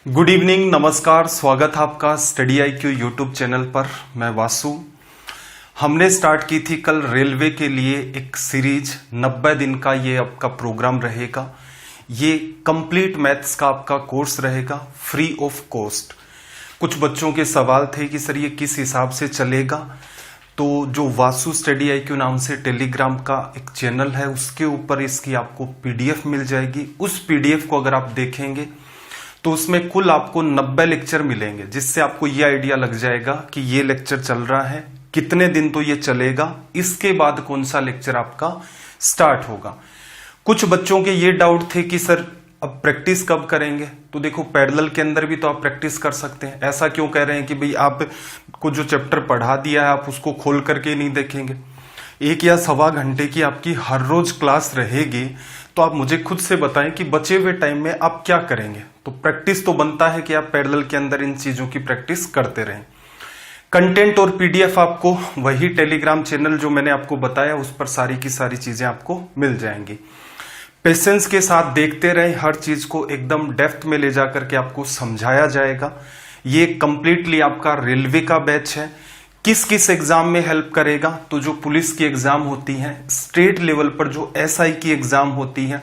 Good evening, नमस्कार, स्वागत है आपका स्टडी IQ यूट्यूब चैनल पर। मैं वासु। हमने स्टार्ट की थी कल रेलवे के लिए एक सीरीज 90 दिन का ये आपका प्रोग्राम रहेगा। ये कंप्लीट मैथ्स का आपका कोर्स रहेगा फ्री ऑफ कॉस्ट। कुछ बच्चों के सवाल थे कि सर ये किस हिसाब से चलेगा, तो जो वासु स्टडी IQ नाम से टेलीग्राम का एक चैनल है उसके ऊपर इसकी आपको PDF मिल जाएगी। उस PDF को अगर आप देखेंगे तो उसमें कुल आपको 90 लेक्चर मिलेंगे, जिससे आपको ये आइडिया लग जाएगा कि ये लेक्चर चल रहा है, कितने दिन तो ये चलेगा, इसके बाद कौन सा लेक्चर आपका स्टार्ट होगा। कुछ बच्चों के ये डाउट थे कि सर अब प्रैक्टिस कब करेंगे, तो देखो पैरेलल के अंदर भी तो आप प्रैक्टिस कर सकते हैं। ऐसा क्यों कह रहे हैं कि भाई आपको जो चैप्टर पढ़ा दिया है आप उसको खोल करके नहीं देखेंगे। 1 या सवा घंटे की आपकी हर रोज क्लास रहेगी, तो आप मुझे खुद से बताएं कि बचे हुए टाइम में आप क्या करेंगे। तो प्रैक्टिस तो बनता है कि आप पैरेलल के अंदर इन चीजों की प्रैक्टिस करते रहें। कंटेंट और PDF आपको वही टेलीग्राम चैनल जो मैंने आपको बताया उस पर सारी की सारी चीजें आपको मिल जाएंगी। पेशेंस के साथ देखते रहें, हर चीज को एकदम डेप्थ में ले जाकर के आपको समझाया जाएगा। ये कंप्लीटली आपका रेलवे का बैच है। किस किस एग्जाम में हेल्प करेगा, तो जो पुलिस की एग्जाम होती है, स्टेट लेवल पर जो SI की एग्जाम होती है,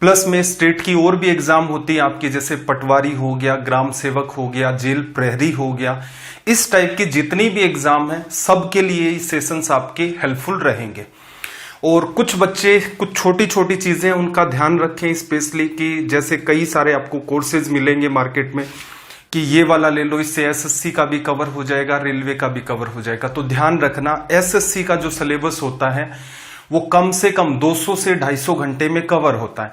प्लस में स्टेट की और भी एग्जाम होती है आपकी, जैसे पटवारी हो गया, ग्राम सेवक हो गया, जेल प्रहरी हो गया, इस टाइप की जितनी भी एग्जाम है सबके लिए सेशंस आपके हेल्पफुल रहेंगे। और कुछ बच्चे कुछ छोटी छोटी चीजें उनका ध्यान रखें, स्पेशली कि जैसे कई सारे आपको कोर्सेज मिलेंगे मार्केट में कि ये वाला ले लो, इससे SSC का भी कवर हो जाएगा, रेलवे का भी कवर हो जाएगा। तो ध्यान रखना, SSC का जो सिलेबस होता है वो कम से कम 200 से 250 घंटे में कवर होता है।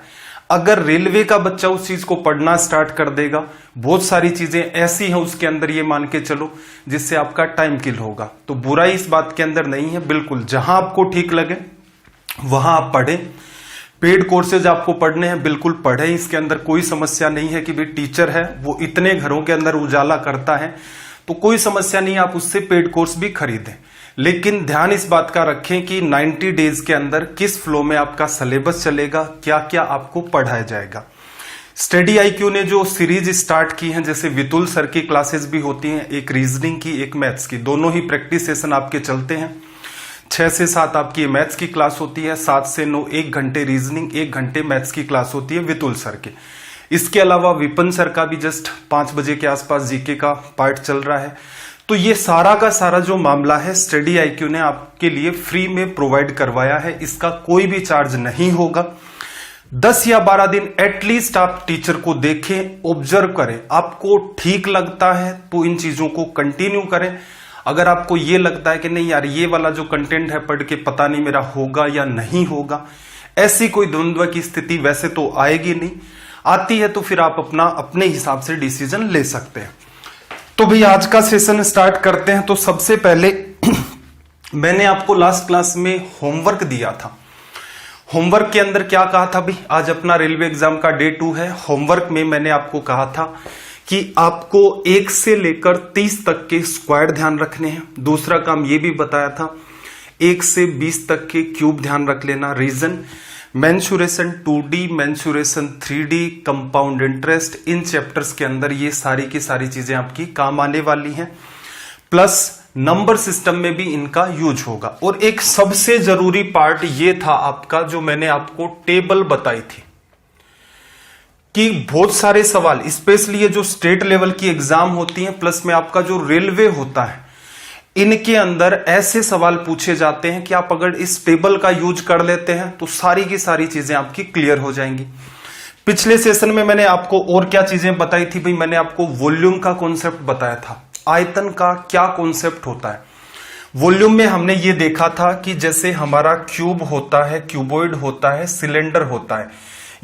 अगर रेलवे का बच्चा उस चीज को पढ़ना स्टार्ट कर देगा, बहुत सारी चीजें ऐसी हैं उसके अंदर, ये मान के चलो, जिससे आपका टाइम किल होगा। तो बुराई इस बात के अंदर नहीं है, बिल्कुल जहां आपको ठीक लगे वहां आप पढ़ें। पेड कोर्सेज आपको पढ़ने हैं, बिल्कुल पढ़ें, इसके अंदर कोई समस्या नहीं है कि भाई टीचर है वो इतने घरों के अंदर उजाला करता है, तो कोई समस्या नहीं, आप उससे पेड कोर्स भी खरीदें। लेकिन ध्यान इस बात का रखें कि 90 डेज के अंदर किस फ्लो में आपका सिलेबस चलेगा, क्या क्या आपको पढ़ाया जाएगा। स्टडी IQ ने जो सीरीज स्टार्ट की है, जैसे वितुल सर की क्लासेस भी होती हैं, एक रीजनिंग की एक मैथ्स की, दोनों ही प्रैक्टिस सेशन आपके चलते हैं। 6 से 7 आपकी मैथ्स की क्लास होती है, 7 से 9 1 घंटे रीजनिंग, 1 घंटे मैथ्स की क्लास होती है वितुल सर की। इसके अलावा विपिन सर का भी जस्ट 5 बजे के आसपास GK का पार्ट चल रहा है। तो ये सारा का सारा जो मामला है स्टडी IQ ने आपके लिए फ्री में प्रोवाइड करवाया है, इसका कोई भी चार्ज नहीं होगा। 10 या 12 दिन एटलीस्ट आप टीचर को देखें, ऑब्जर्व करें, आपको ठीक लगता है तो इन चीजों को कंटिन्यू करें। अगर आपको ये लगता है कि नहीं यार ये वाला जो कंटेंट है पढ़ के पता नहीं मेरा होगा या नहीं होगा, ऐसी कोई द्वंद्व की स्थिति वैसे तो आएगी नहीं, आती है तो फिर आप अपना अपने हिसाब से डिसीजन ले सकते हैं। तो भाई आज का सेशन स्टार्ट करते हैं। तो सबसे पहले मैंने आपको लास्ट क्लास में होमवर्क दिया था। होमवर्क के अंदर क्या कहा था भाई, आज अपना रेलवे एग्जाम का डे 2 है। होमवर्क में मैंने आपको कहा था कि आपको 1 से लेकर 30 तक के स्क्वायर ध्यान रखने हैं। दूसरा काम ये भी बताया था 1 से 20 तक के क्यूब ध्यान रख लेना। Reason, mensuration 2D, mensuration 3D, compound interest, इन चैप्टर्स के अंदर ये सारी की सारी चीजें आपकी काम आने वाली हैं। प्लस नंबर सिस्टम में भी इनका यूज होगा। और एक सबसे जरूरी पार्ट ये था आपका, जो मैंने आपको टेबल बताई थी कि बहुत सारे सवाल, स्पेशली ये जो स्टेट लेवल की एग्जाम होती है, प्लस में आपका जो रेलवे होता है, इनके अंदर ऐसे सवाल पूछे जाते हैं कि आप अगर इस टेबल का यूज कर लेते हैं तो सारी की सारी चीजें आपकी क्लियर हो जाएंगी। पिछले सेशन में मैंने आपको और क्या चीजें बताई थी भाई, मैंने आपको वॉल्यूम का कॉन्सेप्ट बताया था, आयतन का क्या कॉन्सेप्ट होता है। वॉल्यूम में हमने ये देखा था कि जैसे हमारा क्यूब होता है, क्यूबॉइड होता है, सिलेंडर होता है,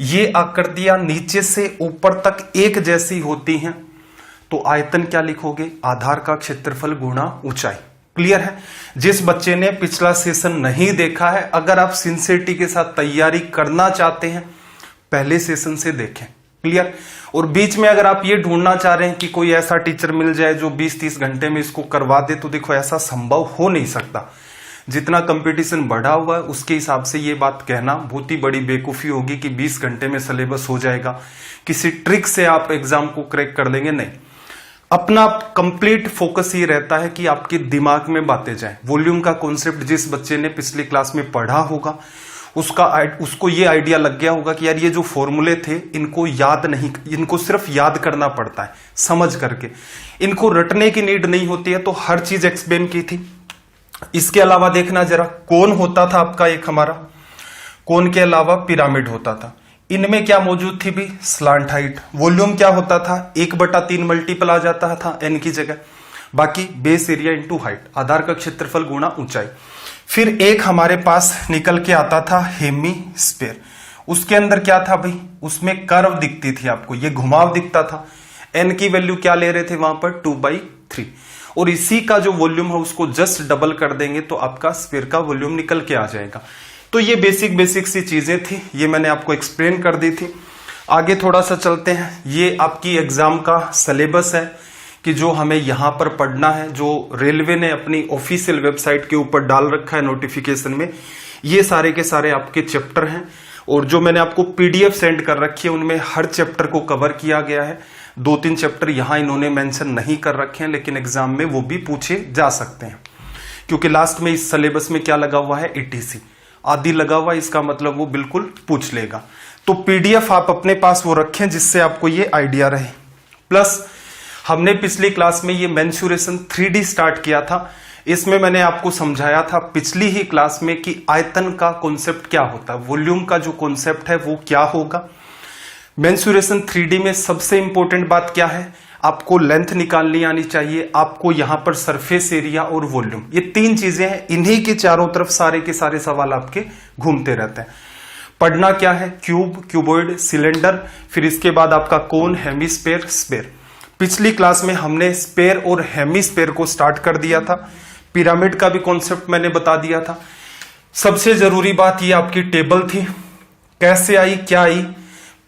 ये आकृतियां नीचे से ऊपर तक एक जैसी होती हैं, तो आयतन क्या लिखोगे, आधार का क्षेत्रफल गुणा ऊंचाई। क्लियर है। जिस बच्चे ने पिछला सेशन नहीं देखा है, अगर आप सिंसियरिटी के साथ तैयारी करना चाहते हैं पहले सेशन से देखें। क्लियर। और बीच में अगर आप ये ढूंढना चाह रहे हैं कि कोई ऐसा टीचर मिल जाए जो 20-30 घंटे में इसको करवा दे, तो देखो ऐसा संभव हो नहीं सकता। जितना कंपटीशन बढ़ा हुआ है उसके हिसाब से ये बात कहना बहुत ही बड़ी बेवकूफ़ी होगी कि 20 घंटे में सिलेबस हो जाएगा, किसी ट्रिक से आप एग्जाम को क्रैक कर देंगे। नहीं, अपना कंप्लीट फोकस ये रहता है कि आपके दिमाग में बातें जाएं। वॉल्यूम का कॉन्सेप्ट जिस बच्चे ने पिछली क्लास में पढ़ा होगा उसको ये आइडिया लग गया होगा कि यार ये जो फॉर्मूले थे इनको याद नहीं, इनको सिर्फ याद करना पड़ता है समझ करके, इनको रटने की नीड नहीं होती है। तो हर चीज एक्सप्लेन की थी। इसके अलावा देखना जरा, कोन होता था आपका एक हमारा, कोन के अलावा पिरामिड होता था। इनमें क्या मौजूद थी भी, स्लांट हाइट। वॉल्यूम क्या होता था, 1/3 मल्टीपल आ जाता था एन की जगह, बाकी बेस एरिया इंटू हाइट, आधार का क्षेत्रफल गुणा ऊंचाई। फिर एक हमारे पास निकल के आता था हेमीस्फीयर। उसके अंदर क्या था भाई, उसमें कर्व दिखती थी आपको, ये घुमाव दिखता था। एन की वैल्यू क्या ले रहे थे वहां पर, 2/3। और इसी का जो वॉल्यूम है उसको जस्ट डबल कर देंगे तो आपका स्फीयर का वॉल्यूम निकल के आ जाएगा। तो ये बेसिक सी चीजें थी, ये मैंने आपको एक्सप्लेन कर दी थी। आगे थोड़ा सा चलते हैं। ये आपकी एग्जाम का सिलेबस है कि जो हमें यहां पर पढ़ना है, जो रेलवे ने अपनी ऑफिशियल वेबसाइट के ऊपर डाल रखा है नोटिफिकेशन में। ये सारे के सारे आपके चैप्टर हैं और जो मैंने आपको पीडीएफ सेंड कर रखी है उनमें हर चैप्टर को कवर किया गया है। 2-3 चैप्टर यहां इन्होंने मेंशन नहीं कर रखे हैं, लेकिन एग्जाम में वो भी पूछे जा सकते हैं, क्योंकि लास्ट में इस सिलेबस में क्या लगा हुआ है, ETC आदि लगा हुआ है। इसका मतलब वो बिल्कुल पूछ लेगा। तो पीडीएफ आप अपने पास वो रखें जिससे आपको ये आइडिया रहे। प्लस हमने पिछली क्लास में ये मेंसुरेशन 3D स्टार्ट किया था। इसमें मैंने आपको समझाया था पिछली ही क्लास में कि आयतन का कॉन्सेप्ट क्या होता है, वॉल्यूम का जो कॉन्सेप्ट है वो क्या होगा। मेंसुरेशन 3D में सबसे इंपॉर्टेंट बात क्या है, आपको लेंथ निकालनी आनी चाहिए, आपको यहां पर सरफेस एरिया और वॉल्यूम, ये 3 चीजें हैं। इन्हीं के चारों तरफ सारे के सारे सवाल आपके घूमते रहते हैं। पढ़ना क्या है, क्यूब, क्यूबॉइड, सिलेंडर, फिर इसके बाद आपका कोन, हेमीस्फीयर, स्फीयर। पिछली क्लास में हमने स्फीयर और हेमीस्फीयर को स्टार्ट कर दिया था। पिरामिड का भी कॉन्सेप्ट मैंने बता दिया था। सबसे जरूरी बात ये आपकी टेबल थी, कैसे आई, क्या आई,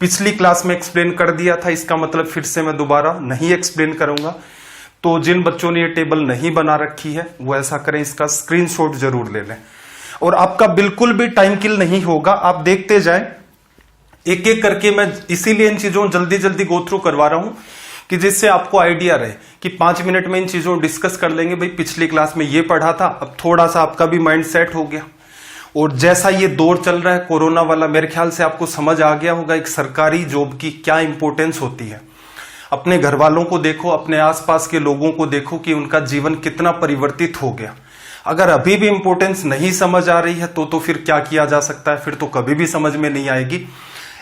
पिछली क्लास में एक्सप्लेन कर दिया था। इसका मतलब फिर से मैं दोबारा नहीं एक्सप्लेन करूंगा। तो जिन बच्चों ने ये टेबल नहीं बना रखी है वो ऐसा करें, इसका स्क्रीनशॉट जरूर ले लें। और आपका बिल्कुल भी टाइम किल नहीं होगा, आप देखते जाएं एक एक करके। मैं इसीलिए इन चीजों जल्दी जल्दी गो थ्रू करवा रहा हूं कि जिससे आपको आइडिया रहे कि 5 मिनट में इन चीजों डिस्कस कर लेंगे। भाई पिछली क्लास में ये पढ़ा था, अब थोड़ा सा आपका भी माइंड सेट हो गया। और जैसा ये दौर चल रहा है कोरोना वाला, मेरे ख्याल से आपको समझ आ गया होगा एक सरकारी जॉब की क्या इंपॉर्टेंस होती है। अपने घर वालों को देखो, अपने आसपास के लोगों को देखो कि उनका जीवन कितना परिवर्तित हो गया। अगर अभी भी इंपॉर्टेंस नहीं समझ आ रही है तो फिर क्या किया जा सकता है, फिर तो कभी भी समझ में नहीं आएगी।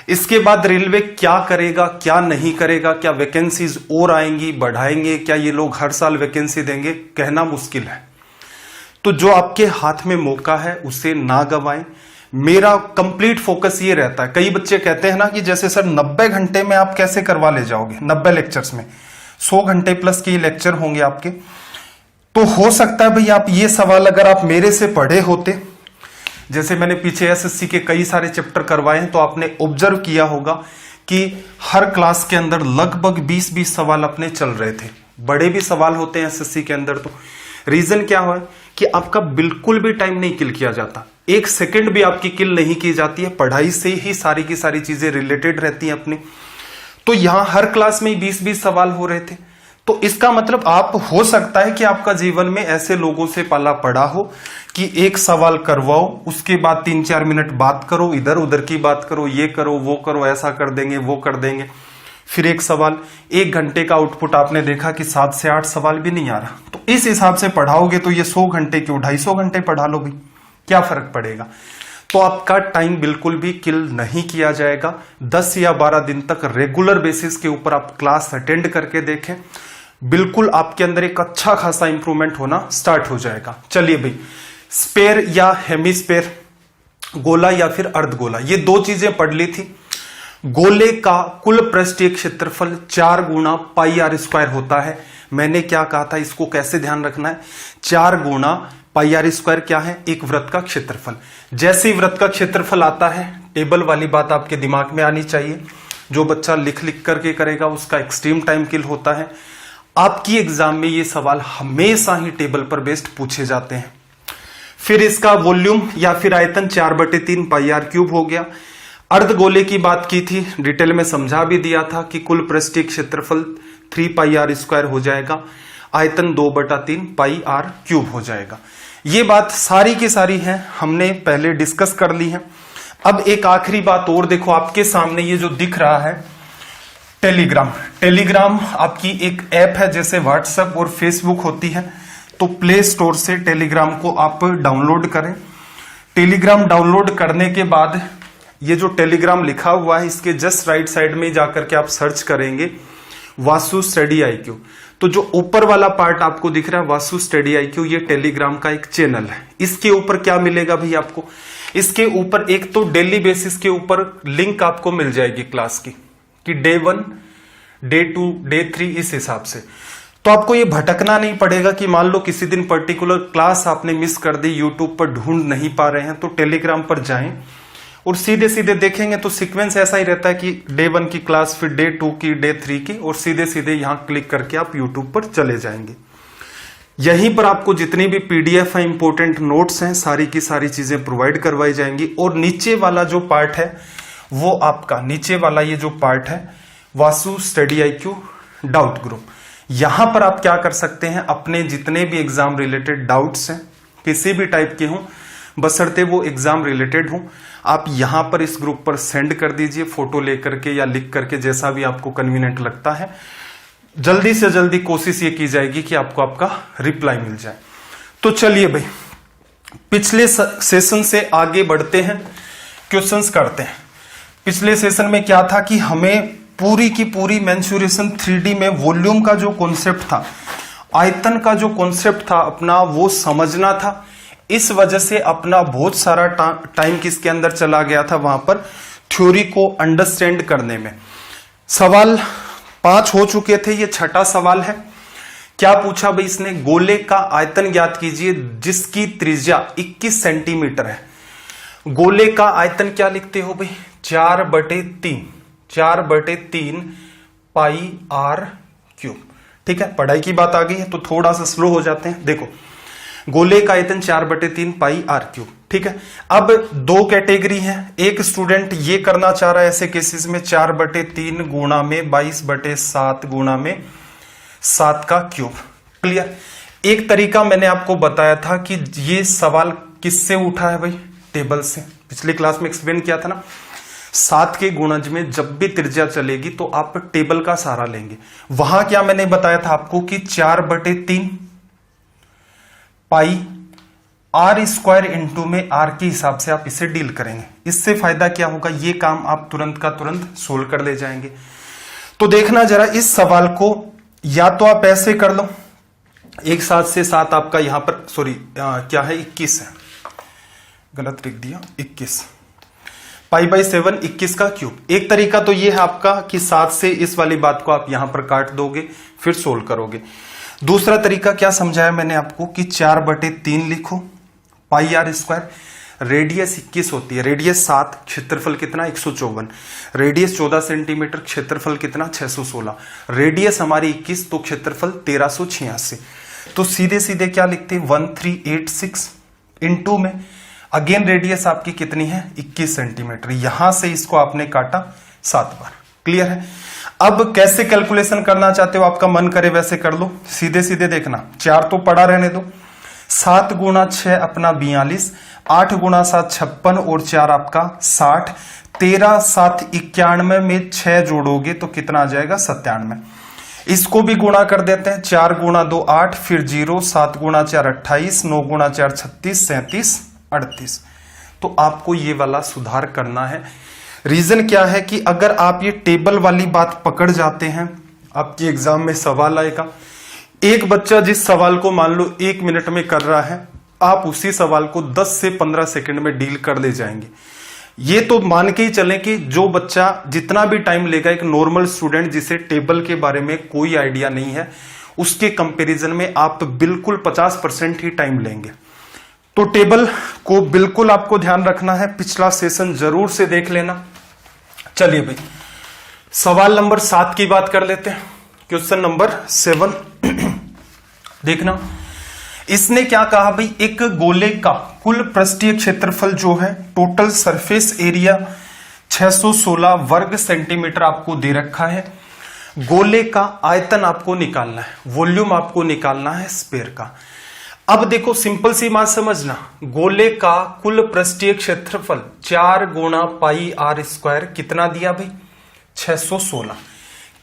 इसके बाद रेलवे क्या करेगा, क्या नहीं करेगा, क्या वैकेंसीज और आएंगी, बढ़ाएंगे, क्या ये लोग हर साल वैकेंसी देंगे, कहना मुश्किल है। तो जो आपके हाथ में मौका है उसे ना गवाएं। मेरा कंप्लीट फोकस ये रहता है। कई बच्चे कहते हैं ना कि जैसे सर 90 घंटे में आप कैसे करवा ले जाओगे, 90 लेक्चर्स में 100 घंटे प्लस के लेक्चर होंगे आपके। तो हो सकता है भाई आप ये सवाल अगर आप मेरे से पढ़े होते, जैसे मैंने पीछे एसएससी के कई सारे चैप्टर करवाए हैं, तो आपने ऑब्जर्व किया होगा कि हर क्लास के अंदर लगभग 20-20 सवाल अपने चल रहे थे। बड़े भी सवाल होते हैं एसएससी के अंदर। तो रीजन क्या हुआ कि आपका बिल्कुल भी टाइम नहीं किल किया जाता, 1 सेकंड भी आपकी किल नहीं की जाती है। पढ़ाई से ही सारी की सारी चीजें रिलेटेड रहती हैं अपनी। तो यहां हर क्लास में 20-20 सवाल हो रहे थे। तो इसका मतलब आप हो सकता है कि आपका जीवन में ऐसे लोगों से पाला पड़ा हो कि एक सवाल करवाओ, उसके बाद 3-4 मिनट बात करो, इधर उधर की बात करो, ये करो वो करो, ऐसा कर देंगे वो कर देंगे, फिर एक सवाल, 1 घंटे का आउटपुट आपने देखा कि 7 से 8 सवाल भी नहीं आ रहा। तो इस हिसाब से पढ़ाओगे तो ये 100 घंटे क्यों 250 घंटे पढ़ा लो भाई, क्या फर्क पड़ेगा। तो आपका टाइम बिल्कुल भी किल नहीं किया जाएगा। 10 या 12 दिन तक रेगुलर बेसिस के ऊपर आप क्लास अटेंड करके देखें, बिल्कुल आपके अंदर एक अच्छा खासा इंप्रूवमेंट होना स्टार्ट हो जाएगा। चलिए भाई, स्फीयर या हेमीस्फीयर, गोला या फिर अर्धगोला, ये 2 चीजें पढ़ ली थी। गोले का कुल पृष्ठीय क्षेत्रफल 4 गुना पाई आर स्क्वायर होता है। मैंने क्या कहा था, इसको कैसे ध्यान रखना है, 4 गुना पाई आर स्क्वायर क्या है, एक वृत्त का क्षेत्रफल। जैसे ही वृत्त का क्षेत्रफल आता है, टेबल वाली बात आपके दिमाग में आनी चाहिए। जो बच्चा लिख लिख करके करेगा उसका एक्सट्रीम टाइम किल होता है। आपकी एग्जाम में ये सवाल हमेशा ही टेबल पर बेस्ड पूछे जाते हैं। फिर इसका वॉल्यूम या फिर आयतन 4/3 पाई आर क्यूब हो गया। अर्धगोले की बात की थी, डिटेल में समझा भी दिया था कि कुल पृष्ठीय क्षेत्रफल 3 पाई आर स्क्वायर हो जाएगा, आयतन 2/3 पाई आर क्यूब हो जाएगा। ये बात सारी की सारी है, हमने पहले डिस्कस कर ली है। अब एक आखिरी बात और देखो, आपके सामने ये जो दिख रहा है टेलीग्राम, टेलीग्राम आपकी एक ऐप है, जैसे व्हाट्सएप और फेसबुक होती है। तो प्ले स्टोर से टेलीग्राम को आप डाउनलोड करें। टेलीग्राम डाउनलोड करने के बाद ये जो टेलीग्राम लिखा हुआ है, इसके जस्ट राइट साइड में जाकर के आप सर्च करेंगे वासु स्टडी IQ। तो जो ऊपर वाला पार्ट आपको दिख रहा है वासु स्टडी IQ, ये टेलीग्राम का एक चैनल है। इसके ऊपर क्या मिलेगा भाई आपको, इसके ऊपर एक तो डेली बेसिस के ऊपर लिंक आपको मिल जाएगी क्लास की, कि डे 1, डे 2, डे 3 इस हिसाब से। तो आपको ये भटकना नहीं पड़ेगा कि मान लो किसी दिन पर्टिकुलर क्लास आपने मिस कर दी, यूट्यूब पर ढूंढ नहीं पा रहे हैं, तो टेलीग्राम पर जाएं और सीधे सीधे देखेंगे। तो सीक्वेंस ऐसा ही रहता है कि डे 1 की क्लास, फिर डे 2 की, डे 3 की, और सीधे सीधे यहां क्लिक करके आप यूट्यूब पर चले जाएंगे। यहीं पर आपको जितनी भी PDF है, इंपोर्टेंट नोट्स हैं, सारी की सारी चीजें प्रोवाइड करवाई जाएंगी। और नीचे वाला जो पार्ट है वो आपका, नीचे वाला ये जो पार्ट है Vasu study IQ doubt group, यहां पर आप क्या कर सकते हैं, अपने जितने भी एग्जाम रिलेटेड डाउट्स हैं, किसी भी टाइप के हों, बशर्ते वो एग्जाम रिलेटेड हों, आप यहां पर इस ग्रुप पर सेंड कर दीजिए, फोटो लेकर के या लिख करके, जैसा भी आपको कन्वीनियंट लगता है। जल्दी से जल्दी कोशिश ये की जाएगी कि आपको आपका रिप्लाई मिल जाए। तो चलिए भाई, पिछले सेशन से आगे बढ़ते हैं, क्वेश्चंस करते हैं। पिछले सेशन में क्या था कि हमें पूरी की पूरी मेंसुरेशन 3D में वॉल्यूम का जो कॉन्सेप्ट था, आयतन का जो कॉन्सेप्ट था अपना, वो समझना था। इस वजह से अपना बहुत सारा टाइम किसके अंदर चला गया था, वहां पर थ्योरी को अंडरस्टैंड करने में। सवाल 5 हो चुके थे, ये छठा सवाल है। क्या पूछा भाई इसने, गोले का आयतन ज्ञात कीजिए जिसकी त्रिज्या 21 सेंटीमीटर है। गोले का आयतन क्या लिखते हो भाई, 4/3 पाई आर क्यूब। ठीक है, पढ़ाई की बात आ गई है तो थोड़ा सा स्लो हो जाते हैं। देखो, गोले का आयतन 4/3 पाई आर क्यूब। ठीक है, अब 2 कैटेगरी है। एक स्टूडेंट ये करना चाह रहा है ऐसे केसेस में 4/3 गुणा में 22/7 गुणा में 7 का क्यूब। क्लियर। एक तरीका मैंने आपको बताया था कि ये सवाल किससे उठा है भाई, टेबल से। पिछली क्लास में एक्सप्लेन किया था ना, 7 के गुणज में जब भी त्रिज्या चलेगी तो आप टेबल का सहारा लेंगे। वहां क्या मैंने बताया था आपको कि 4/3 पाई आर स्क्वायर इंटू में आर के हिसाब से आप इसे डील करेंगे। इससे फायदा क्या होगा, ये काम आप तुरंत का तुरंत सोल्व कर ले जाएंगे। तो देखना जरा इस सवाल को, या तो आप ऐसे कर लो, एक 7 से 7 आपका यहां पर, सॉरी क्या है 21 है, गलत लिख दिया, 21 π/7 21 का क्यूब। एक तरीका तो ये है आपका कि 7 से इस वाली बात को आप यहां पर काट दोगे, फिर सोल्व करोगे। दूसरा तरीका क्या समझाया मैंने आपको कि 4/3 लिखो, पाई आर स्क्वायर, रेडियस 21 होती है, रेडियस 7, क्षेत्रफल कितना 154, रेडियस 14 सेंटीमीटर, क्षेत्रफल कितना 616, रेडियस हमारी 21 तो क्षेत्रफल 1386। तो सीधे सीधे क्या लिखते हैं 1386 इनटू में, अगेन रेडियस आपकी कितनी है 21 सेंटीमीटर, यहां से इसको आपने काटा 7 बार। क्लियर है। अब कैसे कैलकुलेशन करना चाहते हो, आपका मन करे वैसे कर लो। सीधे सीधे देखना, 4 तो पड़ा रहने दो, 7 गुणा 6 अपना 42, 8 गुणा 7 56 और 4 आपका 60, 13 7 91 में 6 जोड़ोगे तो कितना आ जाएगा 97। इसको भी गुणा कर देते हैं, 4 गुणा 2 8, फिर 0, 7 गुणा 4 28, 9 गुणा 4 36, 37 38। तो आपको ये वाला सुधार करना है। रीजन क्या है कि अगर आप ये टेबल वाली बात पकड़ जाते हैं, आपके एग्जाम में सवाल आएगा, एक बच्चा जिस सवाल को मान लो 1 मिनट में कर रहा है, आप उसी सवाल को 10 से 15 सेकंड में डील कर ले जाएंगे। ये तो मान के ही चलें कि जो बच्चा जितना भी टाइम लेगा, एक नॉर्मल स्टूडेंट जिसे टेबल के बारे में कोई आइडिया नहीं है, उसके कंपैरिजन में आप बिल्कुल 50% ही टाइम लेंगे। तो टेबल को बिल्कुल आपको ध्यान रखना है, पिछला सेशन जरूर से देख लेना। चलिए भाई, सवाल नंबर 7 की बात कर लेते हैं। क्वेश्चन नंबर 7 देखना, इसने क्या कहा भाई, एक गोले का कुल पृष्ठीय क्षेत्रफल जो है, टोटल सरफेस एरिया 616 वर्ग सेंटीमीटर आपको दे रखा है। गोले का आयतन आपको निकालना है, वॉल्यूम आपको निकालना है स्फीयर का। अब देखो सिंपल सी बात समझना, गोले का कुल पृष्ठीय क्षेत्रफल 4 गुणा पाई आर स्क्वायर कितना दिया भाई, 616।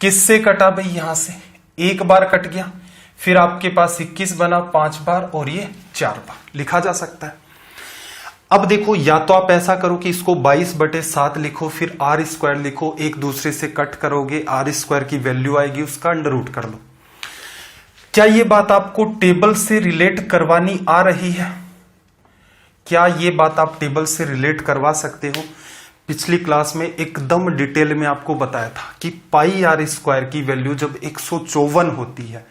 किससे कटा भाई, यहां से एक बार कट गया, फिर आपके पास 21 बना 5 बार और ये 4 बार लिखा जा सकता है। अब देखो, या तो आप ऐसा करो कि इसको 22/7 लिखो, फिर आर स्क्वायर लिखो, एक दूसरे से कट करोगे, आर स्क्वायर की वैल्यू आएगी, उसका अंडर रूट कर लो। क्या ये बात आपको टेबल से रिलेट करवानी आ रही है? क्या ये बात आप टेबल से रिलेट करवा सकते हो? पिछली क्लास में एकदम डिटेल में आपको बताया था कि पाई आर स्क्वायर की वैल्यू जब 154 होती है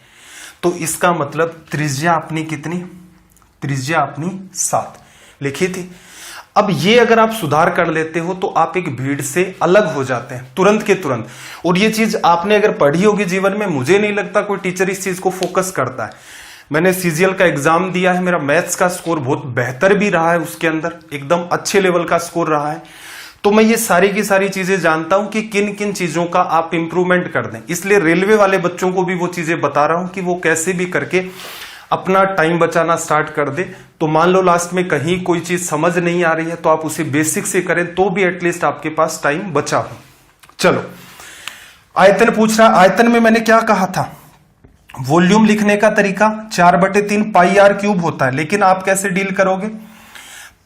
तो इसका मतलब त्रिज्या अपनी कितनी, त्रिज्या अपनी 7 लिखी थी। अब ये अगर आप सुधार कर लेते हो तो आप एक भीड़ से अलग हो जाते हैं तुरंत के तुरंत। और ये चीज आपने अगर पढ़ी होगी जीवन में, मुझे नहीं लगता कोई टीचर इस चीज को फोकस करता है। मैंने सीजीएल का एग्जाम दिया है, मेरा मैथ्स का स्कोर बहुत बेहतर भी रहा है, उसके अंदर एकदम अच्छे लेवल का स्कोर रहा है। तो मैं ये सारी की सारी चीजें जानता हूं कि किन किन चीजों का आप इंप्रूवमेंट कर दें। इसलिए रेलवे वाले बच्चों को भी वो चीजें बता रहा हूं कि वो कैसे भी करके अपना टाइम बचाना स्टार्ट कर दे। तो मान लो लास्ट में कहीं कोई चीज समझ नहीं आ रही है तो आप उसे बेसिक से करें तो भी एटलीस्ट आपके पास टाइम बचा हो। चलो, आयतन पूछ रहा, आयतन में मैंने क्या कहा था, वॉल्यूम लिखने का तरीका 4/3 पाई आर क्यूब होता है, लेकिन आप कैसे डील करोगे,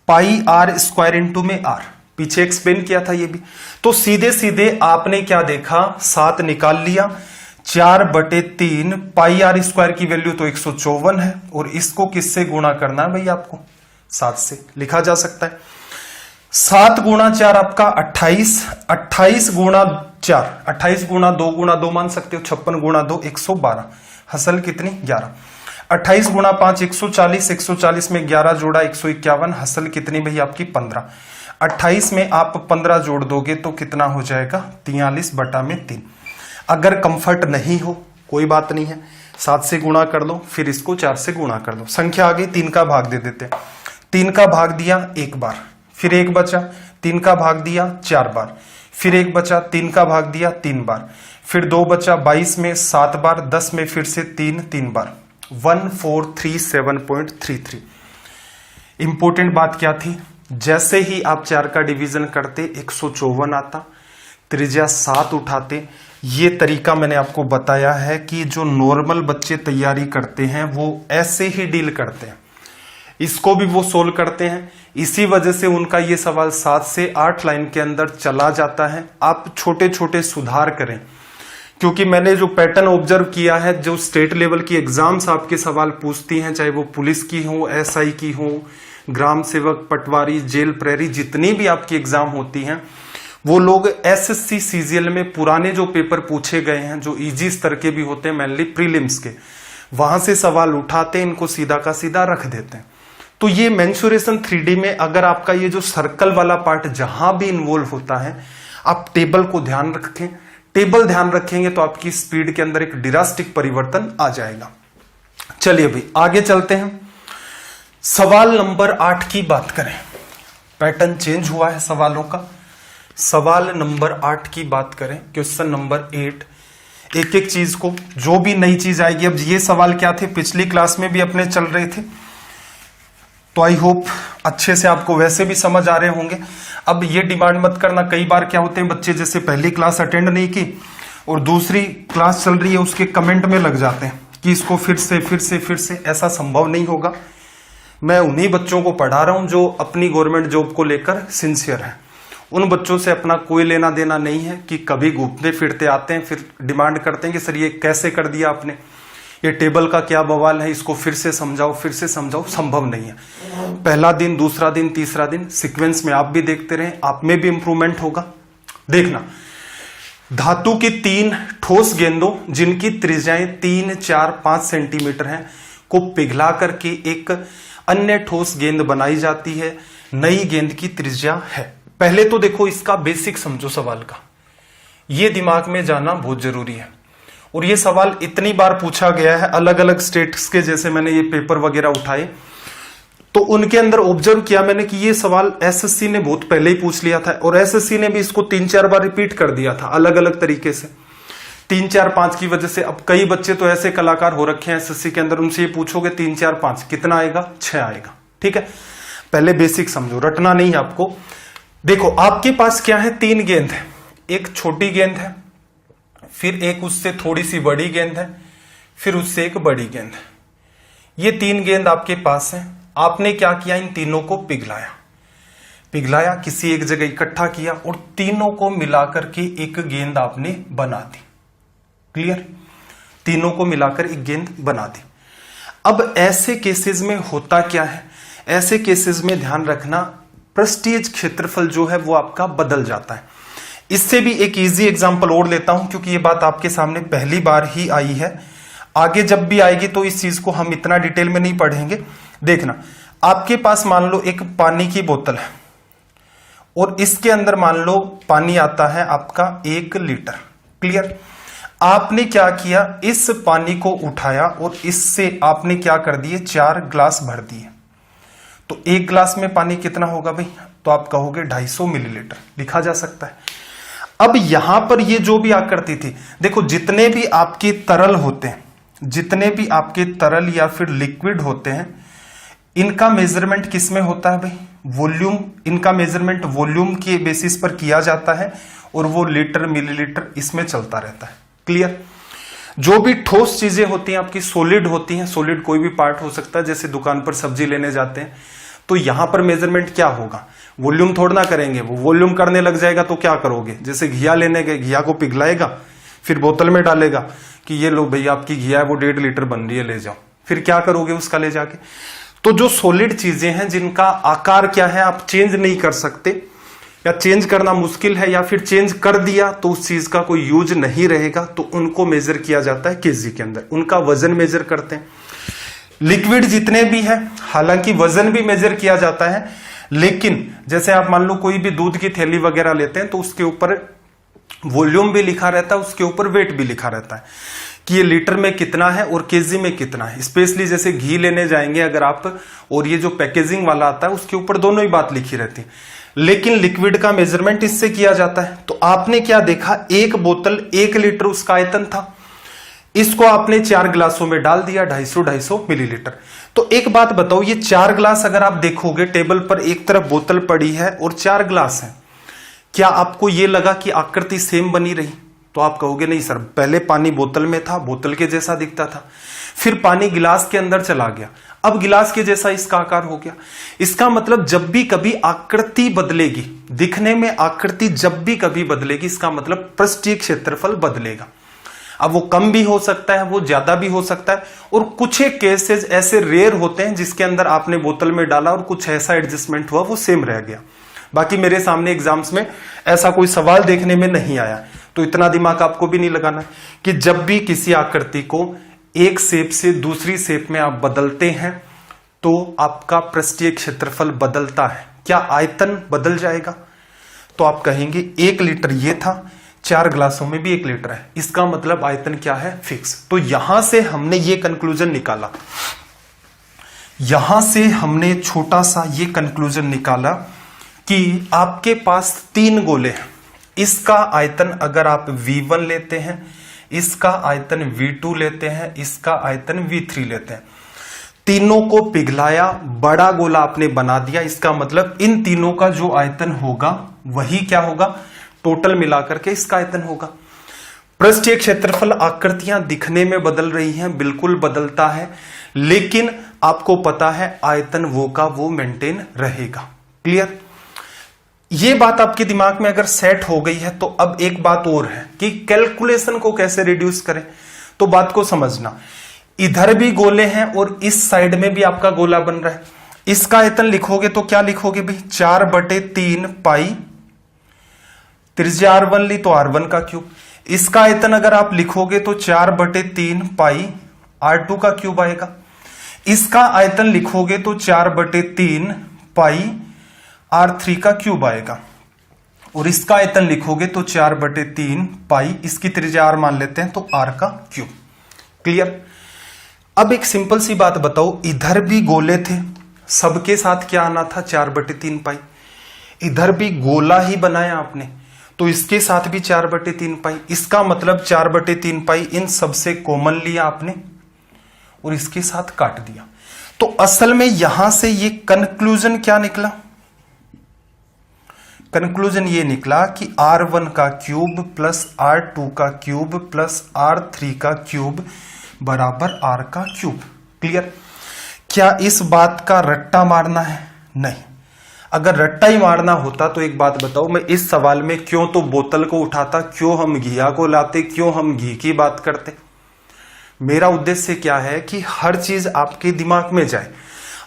पाई आर स्क्वायर इंटू में आर, पीछे एक्सप्लेन किया था ये भी। तो सीधे सीधे आपने क्या देखा, 7 निकाल लिया, 4/3 पाई आर स्क्वायर की वैल्यू तो 154 है, और इसको किससे गुणा करना है भाई, आपको 7 से लिखा जा सकता है। 7 गुणा 4 आपका 28, 28 गुणा 4, 28 गुणा 2 मान सकते हो, 56 गुणा 2 112, हसल कितनी 11, 28 गुणा 5 140, 140 में 11 जोड़ा 151, हसल कितनी भाई आपकी 15। 28 में आप 15 जोड़ दोगे तो कितना हो जाएगा, 43/3। अगर कंफर्ट नहीं हो कोई बात नहीं है, 7 से गुणा कर लो, फिर इसको 4 से गुणा कर लो, संख्या आ गई, 3 का भाग दे देते। 3 का भाग दिया 1 बार, फिर 1 बचा, 3 का भाग दिया 4 बार, फिर 1 बचा, 3 का भाग दिया 3 बार, फिर 2 बचा, 22 में 7 बार, 10 में फिर से 3 बार, 1437.33। इंपॉर्टेंट बात क्या थी, जैसे ही आप 4 का डिवीजन करते 154 आता, त्रिज्या 7 उठाते। ये तरीका मैंने आपको बताया है कि जो नॉर्मल बच्चे तैयारी करते हैं वो ऐसे ही डील करते हैं, इसको भी वो सोल्व करते हैं। इसी वजह से उनका ये सवाल 7 से 8 लाइन के अंदर चला जाता है। आप छोटे छोटे सुधार करें, क्योंकि मैंने जो पैटर्न ऑब्जर्व किया है, जो स्टेट लेवल की एग्जाम्स आपके सवाल पूछती हैं, चाहे वो पुलिस की हो, एसआई की हो, ग्राम सेवक, पटवारी, जेल प्रहरी, जितनी भी आपकी एग्जाम होती हैं, वो लोग एसएससी सीजीएल में पुराने जो पेपर पूछे गए हैं, जो इजी स्तर के भी होते हैं, मेनली प्रीलिम्स के, वहां से सवाल उठाते हैं, इनको सीधा का सीधा रख देते हैं। तो ये मेंसुरेशन 3D में अगर आपका ये जो सर्कल वाला पार्ट जहां भी इन्वॉल्व होता है, आप टेबल को ध्यान रखें। टेबल ध्यान रखेंगे तो आपकी स्पीड के अंदर एक ड्रास्टिक परिवर्तन आ जाएगा। चलिए भाई आगे चलते हैं, सवाल नंबर 8 की बात करें। पैटर्न चेंज हुआ है सवालों का। सवाल नंबर 8 की बात करें, क्वेश्चन नंबर 8। एक एक चीज को, जो भी नई चीज आएगी, अब ये सवाल क्या थे, पिछली क्लास में भी अपने चल रहे थे, तो आई होप अच्छे से आपको वैसे भी समझ आ रहे होंगे। अब ये डिमांड मत करना, कई बार क्या होते हैं बच्चे जैसे पहली क्लास अटेंड नहीं की और दूसरी क्लास चल रही है उसके कमेंट में लग जाते हैं कि इसको फिर से। ऐसा संभव नहीं होगा। मैं उन्हीं बच्चों को पढ़ा रहा हूं जो अपनी गवर्नमेंट जॉब को लेकर सिंसियर हैं। उन बच्चों से अपना कोई लेना देना नहीं है कि कभी घूमते फिरते आते हैं फिर डिमांड करते हैं कि सर ये कैसे कर दिया आपने, ये टेबल का क्या बवाल है, इसको फिर से समझाओ। संभव नहीं है। पहला दिन, दूसरा दिन, तीसरा दिन सीक्वेंस में आप भी देखते रहें, आप में भी इंप्रूवमेंट होगा। देखना, धातु की 3 ठोस गेंदों जिनकी त्रिज्याएं 3, 4, 5 सेंटीमीटर हैं को पिघला करके एक अन्य ठोस गेंद बनाई जाती है। नई गेंद की त्रिज्या है। पहले तो देखो इसका बेसिक समझो सवाल का, ये दिमाग में जाना बहुत जरूरी है। और ये सवाल इतनी बार पूछा गया है अलग अलग स्टेट्स के, जैसे मैंने ये पेपर वगैरह उठाए तो उनके अंदर ऑब्जर्व किया मैंने कि ये सवाल एसएससी ने बहुत पहले ही पूछ लिया था, और एसएससी ने भी इसको 3-4 बार रिपीट कर दिया था अलग अलग तरीके से। 3, 4, 5 की वजह से अब कई बच्चे तो ऐसे कलाकार हो रखे हैं एसएससी के अंदर, उनसे ये पूछोगे 3, 4, 5 कितना आएगा, 6 आएगा। ठीक है, पहले बेसिक समझो, रटना नहीं है आपको। देखो आपके पास क्या है, 3 गेंद है, एक छोटी गेंद है, फिर एक उससे थोड़ी सी बड़ी गेंद है, फिर उससे एक बड़ी गेंद है। ये 3 गेंद आपके पास है। आपने क्या किया, इन तीनों को पिघलाया किसी एक जगह इकट्ठा किया और तीनों को मिलाकर के एक गेंद आपने बना दी। क्लियर, तीनों को मिलाकर एक गेंद बना दी। अब ऐसे केसेस में होता क्या है, ऐसे केसेस में ध्यान रखना पृष्ठीय क्षेत्रफल जो है वो आपका बदल जाता है। इससे भी एक इजी एग्जांपल और लेता हूं, क्योंकि ये बात आपके सामने पहली बार ही आई है, आगे जब भी आएगी तो इस चीज को हम इतना डिटेल में नहीं पढ़ेंगे। देखना, आपके पास मान लो एक पानी की बोतल है और इसके अंदर मान लो पानी आता है आपका 1 लीटर। क्लियर, आपने क्या किया, इस पानी को उठाया और इससे आपने क्या कर दिए, 4 ग्लास भर दिए। तो 1 ग्लास में पानी कितना होगा भाई, तो आप कहोगे 250 मिलीलीटर, लिखा जा सकता है। अब यहां पर ये जो भी आकृति थी, देखो जितने भी आपके तरल होते हैं, जितने भी आपके तरल या फिर लिक्विड होते हैं, इनका मेजरमेंट किस में होता है भाई, वॉल्यूम। इनका मेजरमेंट वॉल्यूम के बेसिस पर किया जाता है और वो लीटर मिलीलीटर इसमें चलता रहता है। क्लियर, जो भी ठोस चीजें होती हैं आपकी सॉलिड होती हैं, सॉलिड कोई भी पार्ट हो सकता है, जैसे दुकान पर सब्जी लेने जाते हैं तो यहां पर मेजरमेंट क्या होगा, वॉल्यूम थोड़ा ना करेंगे, वो वॉल्यूम करने लग जाएगा तो क्या करोगे, जैसे घिया लेने गए, घिया को पिघलाएगा फिर बोतल में डालेगा कि ये लो भैया आपकी घिया है वो 1.5 लीटर बन रही है, ले जाओ। फिर क्या करोगे उसका ले जाके। तो जो सॉलिड चीजें हैं जिनका आकार क्या है आप चेंज नहीं कर सकते, या चेंज करना मुश्किल है, या फिर चेंज कर दिया तो उस चीज का कोई यूज नहीं रहेगा, तो उनको मेजर किया जाता है केजी के अंदर, उनका वजन मेजर करते हैं। लिक्विड जितने भी है, हालांकि वजन भी मेजर किया जाता है, लेकिन जैसे आप मान लो कोई भी दूध की थैली वगैरह लेते हैं तो उसके ऊपर वॉल्यूम भी लिखा रहता है, उसके ऊपर वेट भी लिखा रहता है कि ये लीटर में कितना है और केजी में कितना है। स्पेशली जैसे घी लेने जाएंगे अगर आप, और ये जो पैकेजिंग वाला आता है उसके ऊपर दोनों ही बात लिखी रहती है, लेकिन लिक्विड का मेजरमेंट इससे किया जाता है। तो आपने क्या देखा, एक बोतल 1 लीटर उसका आयतन था, इसको आपने 4 ग्लासों में डाल दिया, 250 मिलीलीटर। तो एक बात बताओ, ये 4 ग्लास अगर आप देखोगे टेबल पर, एक तरफ बोतल पड़ी है और 4 ग्लास है, क्या आपको ये लगा कि आकृति सेम बनी रही? तो आप कहोगे नहीं सर, पहले पानी बोतल में था, बोतल के जैसा दिखता था, फिर पानी गिलास के अंदर चला गया, अब गिलास के जैसा इसका आकार हो गया। इसका मतलब जब भी कभी आकृति बदलेगी, दिखने में आकृति जब भी कभी बदलेगी, इसका मतलब पृष्ठीय क्षेत्रफल बदलेगा। अब वो कम भी हो सकता है, वो ज्यादा भी हो सकता है, और कुछ एक केसेस ऐसे रेयर होते हैं जिसके अंदर आपने बोतल में डाला और कुछ ऐसा एडजस्टमेंट हुआ वो सेम रह गया। बाकी मेरे सामने एग्जाम्स में ऐसा कोई सवाल देखने में नहीं आया, तो इतना दिमाग आपको भी नहीं लगाना कि जब भी किसी आकृति को एक शेप से दूसरी शेप में आप बदलते हैं तो आपका पृष्ठीय क्षेत्रफल बदलता है। क्या आयतन बदल जाएगा? तो आप कहेंगे 1 लीटर ये था, 4 ग्लासों में भी 1 लीटर है, इसका मतलब आयतन क्या है, फिक्स। तो यहां से हमने ये कंक्लूजन निकाला, यहां से हमने छोटा सा ये कंक्लूजन निकाला कि आपके पास 3 गोले हैं, इसका आयतन अगर आप V1 लेते हैं, इसका आयतन V2 लेते हैं, इसका आयतन V3 लेते हैं, तीनों को पिघलाया, बड़ा गोला आपने बना दिया, इसका मतलब इन तीनों का जो आयतन होगा वही क्या होगा, टोटल मिलाकर के इसका आयतन होगा। पृष्ठीय क्षेत्रफल आकृतियां दिखने में बदल रही हैं, बिल्कुल बदलता है, लेकिन आपको पता है आयतन वो का वो मेंटेन रहेगा। क्लियर? ये बात आपके दिमाग में अगर सेट हो गई है तो अब एक बात और है कि कैलकुलेशन को कैसे रिड्यूस करें। तो बात को समझना, इधर भी गोले हैं और इस साइड में भी आपका गोला बन रहा है, इसका आयतन लिखोगे तो क्या लिखोगे भाई, 4/3 पाई, त्रिज्या R1 ली तो R1 का क्यूब। इसका आयतन अगर आप लिखोगे तो 4/3 पाई R2 का क्यूब आएगा। इसका आयतन लिखोगे तो 4/3 पाई R3 का क्यूब आएगा। और इसका आयतन लिखोगे तो 4/3 पाई, इसकी त्रिज्या r मान लेते हैं तो r का क्यूब। क्लियर। अब एक सिंपल सी बात बताओ, इधर भी गोले थे, सबके साथ क्या आना था 4/3 पाई, इधर भी गोला ही बनाया आपने तो इसके साथ भी 4/3 पाई, इसका मतलब 4/3 पाई इन सबसे कॉमन लिया आपने और इसके साथ काट दिया। तो असल में यहां से ये कंक्लूजन क्या निकला, कंक्लूजन ये निकला कि r1 का क्यूब प्लस r2 का क्यूब प्लस r3 का क्यूब बराबर r का क्यूब। क्लियर। क्या इस बात का रट्टा मारना है? नहीं। अगर रट्टा ही मारना होता तो एक बात बताओ, मैं इस सवाल में क्यों तो बोतल को उठाता, क्यों हम घिया को लाते, क्यों हम घी की बात करते। मेरा उद्देश्य क्या है कि हर चीज आपके दिमाग में जाए।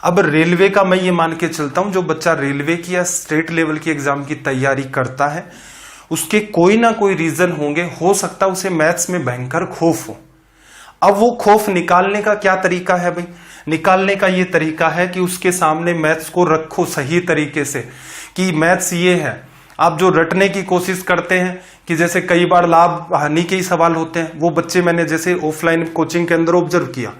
अब रेलवे का मैं ये मान के चलता हूं, जो बच्चा रेलवे की या स्टेट लेवल की एग्जाम की तैयारी करता है उसके कोई ना कोई रीजन होंगे, हो सकता है उसे मैथ्स में भयंकर खौफ हो। अब वो खौफ निकालने का क्या तरीका है भाई? निकालने का ये तरीका है कि उसके सामने मैथ्स को रखो सही तरीके से कि मैथ्स ये है। आप जो रटने की कोशिश करते हैं कि जैसे कई बार लाभ हानि के ही सवाल होते हैं, वो बच्चे मैंने जैसे ऑफलाइन कोचिंग के अंदर ऑब्जर्व किया।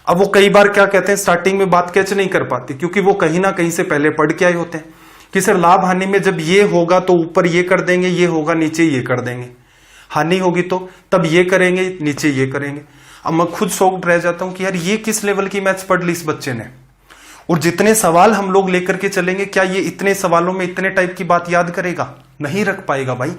अब वो कई बार क्या कहते हैं, स्टार्टिंग में बात कैच नहीं कर पाते क्योंकि वो कहीं ना कहीं से पहले पढ़ के आए होते हैं कि सर लाभ हानि में जब ये होगा तो ऊपर ये कर देंगे, ये होगा नीचे ये कर देंगे, हानि होगी तो तब ये करेंगे नीचे ये करेंगे। अब मैं खुद शॉक्ड रह जाता हूं कि यार ये किस लेवल की मैथ्स पढ़ ली इस बच्चे ने, और जितने सवाल हम लोग लेकर के चलेंगे क्या ये इतने सवालों में इतने टाइप की बात याद करेगा? नहीं रख पाएगा भाई।